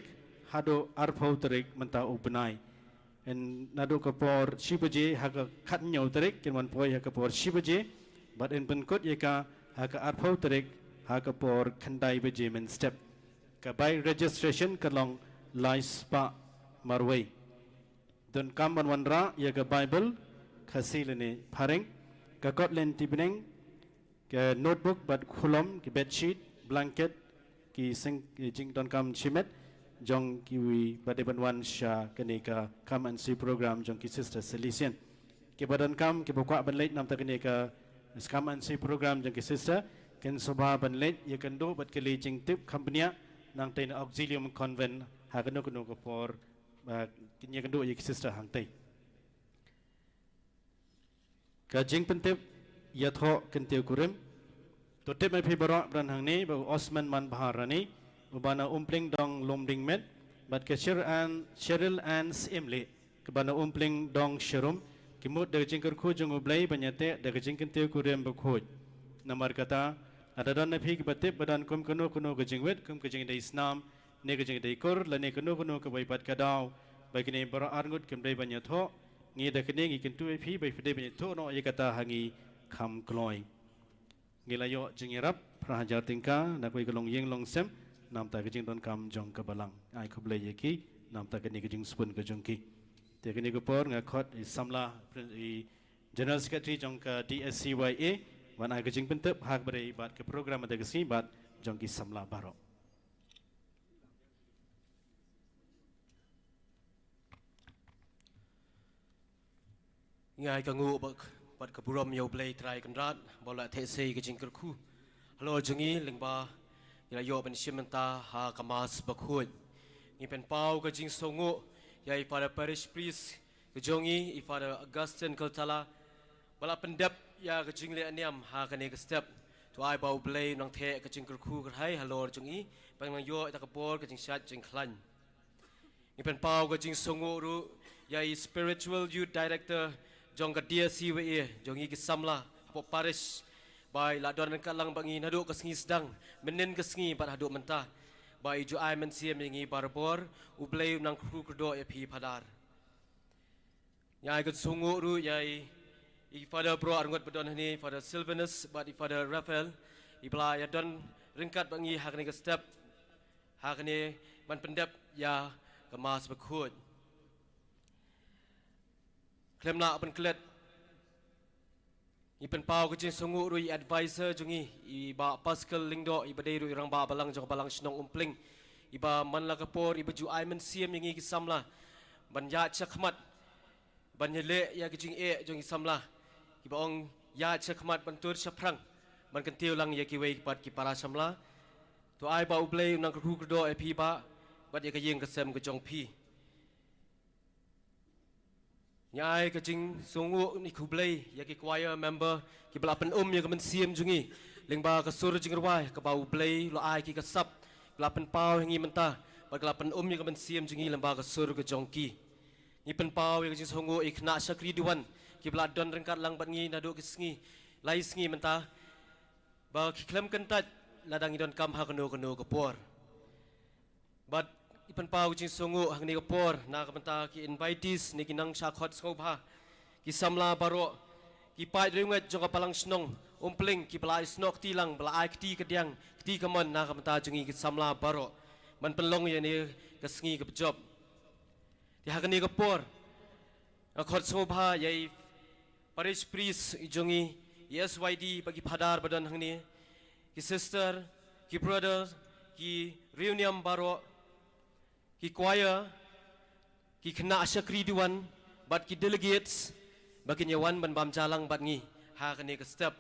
hado arphau tarik menta ubenai en nado ke por shibaje ha ke khat nyau tarik kin wan poi ha ke por shibaje but en penkot yeka ha ke arphau tarik ha ke por khandai beje men step by registration kalong laispa marway don kamban wanra ya ka bible khasilene pharing ka kotlen tibneng ka notebook bat khulom ki bedsheet blanket ki sing jing don kam chimet jong ki wi badeban wan sha kane ka come and see program jong ki sister Salesian ki badan kam ki bokwa ban late nam ta kane ka come and see program jong ki sister ken sobha ban late ya kan do bat kali jing tip company nang tay na auxilium convent hakano kuno ko por kinya kando yek sister hang tay ka jing pentep ya tho kenteu kurim to tep mai phi bara bran hang ni ba Osman man baharani ubana umpling dong lomding met bat ke Cheryl and Simle ke bana umpling dong sherum kimut de jing kur khu jung ublai banyate de jing kenteu kurim ba khoj namar kata ada dan nabi kibatip badan kum kuno kuno kejingwet kum kejing dari Islam ne kejing dari Kor lane kuno kuno ke baipat kadau bagi ne bara arngut kum dari banyak tho ngi da kene ngi kentu pi bai fide banyak tho no ye kata hangi kham kloi ngi layo jingirap prahajar tingka na koi kolong yeng long sem nam ta kejing don kam jong ke balang ai khuble ye ki nam ta kene kejing spun ke jong ki te kene ko por nga khot samla general secretary jong ke DSCYA wan ai kejing pentep hak beri bat ke program ada kesi bat jong ki samla baro ngai ka ngu bat ka buram yo play try kan rat bola the sei kejing kerku halo jongi lengba ya yo ben shimenta ha kamas Bakhuid ni pen pau kejing songo ya pada parish priest kejongi pada Augustine Kaltala bala pendep ya kejing le aniam ha kane ke step to ai bau play nang the kejing kerku hai halo jongi bang nang yo ta kapor kejing shat jing klan ni pen pau kejing songo ru ya spiritual youth director jong ka dia CWA jongi ki samla po parish bai la don ka lang bangi nadu ka sngi sedang menen ka sngi bat hadu mentah bai ju ai men siam ngi barbor ublei nang kru kdo e phi phadar yai ka songo ru yai I father bro arngot badon hani father Sylvanus but I father Raphael ibla ya don ringkat bangi hakni ka step hakni man pendep ya ka mas Bakhuid klemla apan klet I pen pau kejing songu rui advisor jungi I ba Pascal Lingdo I badai rui rang ba balang jong balang Shnong umpling I ba man la kapor I baju aiman siam yang I kisamla ban ya chakmat ban yele ya kejing jong I samla I ba ong ya chakmat ban tur chaprang ban kentiu lang ya ki wei pat ki para samla to ai ba ublei nang kru kdo e pi ba bat ya kayeng kasem ke jong pi nyai kejing songu ni kublai ya ki choir member ki belapan ya kemen siam jungi lengba ka sur jing rwai ka bau blai lo ai ki ka sap belapan pau hingi mentah ba belapan ya kemen siam jungi lemba ka sur ke jongki ni pen pau ya kejing songu ikna sakri diwan ki beladon rengkat lang bat ngi nadu ke sngi lai sngi mentah ba ki klem kentat ladang idon kam ha keno ke por but ipan pau jing songu hang ni kapor na kamenta ki invitees ni kinang shakhot skobha ki samla baro ki pai ringet jong palang snong umpling ki palai snok tilang bala ai kti kediang kti kamon na kamenta jungi ki samla baro man penlong ya ni kasngi ke job ti hang ni kapor Akot sobha yai parish priest ijongi SYD bagi padar badan hang ni ki sister ki brother ki reunion baro ki choir ki kena asyakri diwan bat ki delegates bagi nyawan ban bam jalang bat ngi ha kene ke step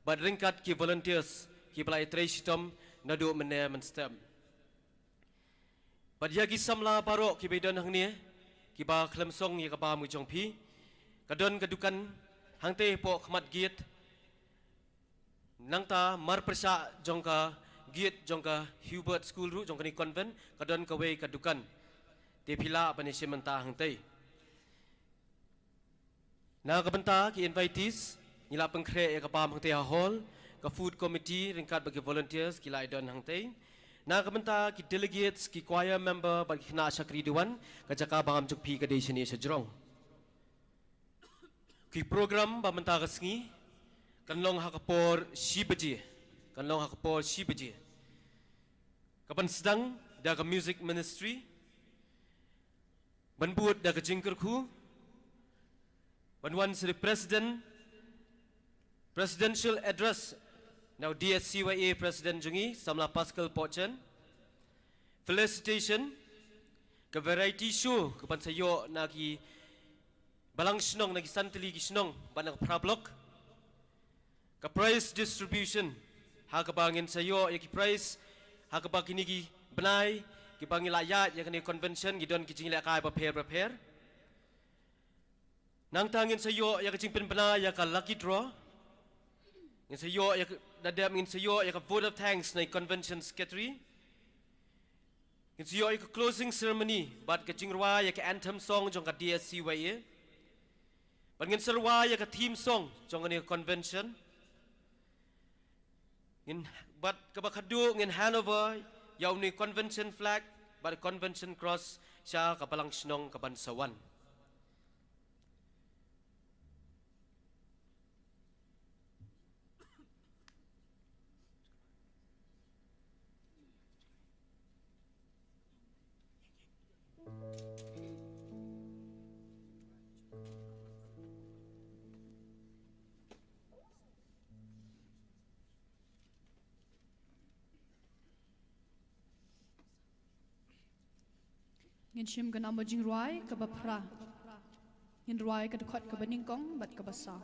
bat ringkat ki volunteers ki pelai tresitom nadu mene men step bat ya ki samla baro ki bedan hang ni ki ba klem song ya ka ba mu jong pi kadon kadukan hang te po khmat giat nangta mar persa jongka giat jongka Hubert School ru jongka ni convent kadon ka we kadukan te pila apani sementa hang te na ka benta ki invitees nila pengkre ya ka pam hang te hall ka food committee ringkat bagi volunteers ki lai don hang te na ka benta ki delegates ki choir member bagi kena syakri dewan ka jaka bangam jukpi ka de sini sejrong ki program ba menta kasngi kanlong hakapor shibaji kapan sedang da ka music ministry banbuat da ka jingkerku banwan sri presidential address now DSCYA president jungi samla Pascal Pochen felicitation ka variety show kapan sayo na ki balang Shillong nagi santili ki Shillong banang prablok ka prize distribution ha ka bangin sayo ya ki prize ha ka bakini ki benai ki bangin layat ya kani convention gidon ki jingla kai prepare nang tangin sayo ya ka jingpen benai ya ka lucky draw ngin sayo ya dadam ngin sayo ya ka vote of thanks na convention secretary ngin sayo ya ka closing ceremony bat ka jingrwa ya ka anthem song jong ka DSCYA Bangin serwa ya ka theme song jong ani convention in bat ka bakadu ngin Hanover yaw ni convention flag bat convention cross sya ka palang Shillong ka bansawan ngin shim gana mojing ruai ka bapra ngin ruai ka dekat ka beningkong bat ka basa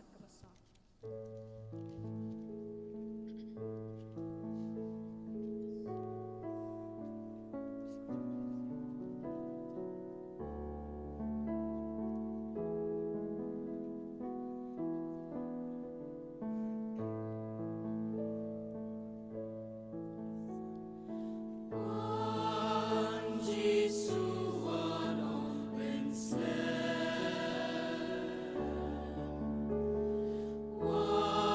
One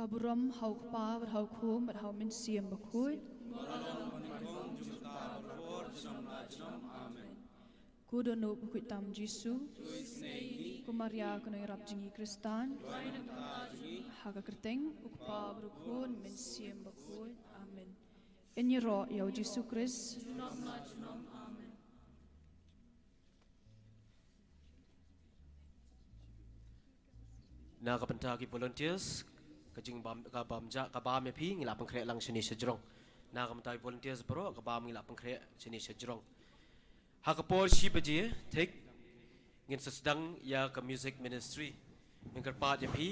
Kaburam hau pa ber hau khum ber hau min siam Bakhuid. Kudono Bakhuid tam Jisu. Kumaria kuno irap jingi Kristan. Haga kerteng ukpa berkhun min siam Bakhuid. Amen. Enyiro yau Jisu Kris. Na kapenta ki volunteers kajing bam ka bamja ka bam pi ngila pangkre lang sini sejrong na kapenta ki volunteers bro ka bam ngila pangkre sini sejrong ha ka por shi baje take ngin sedang ya ka music ministry mingkar pa je pi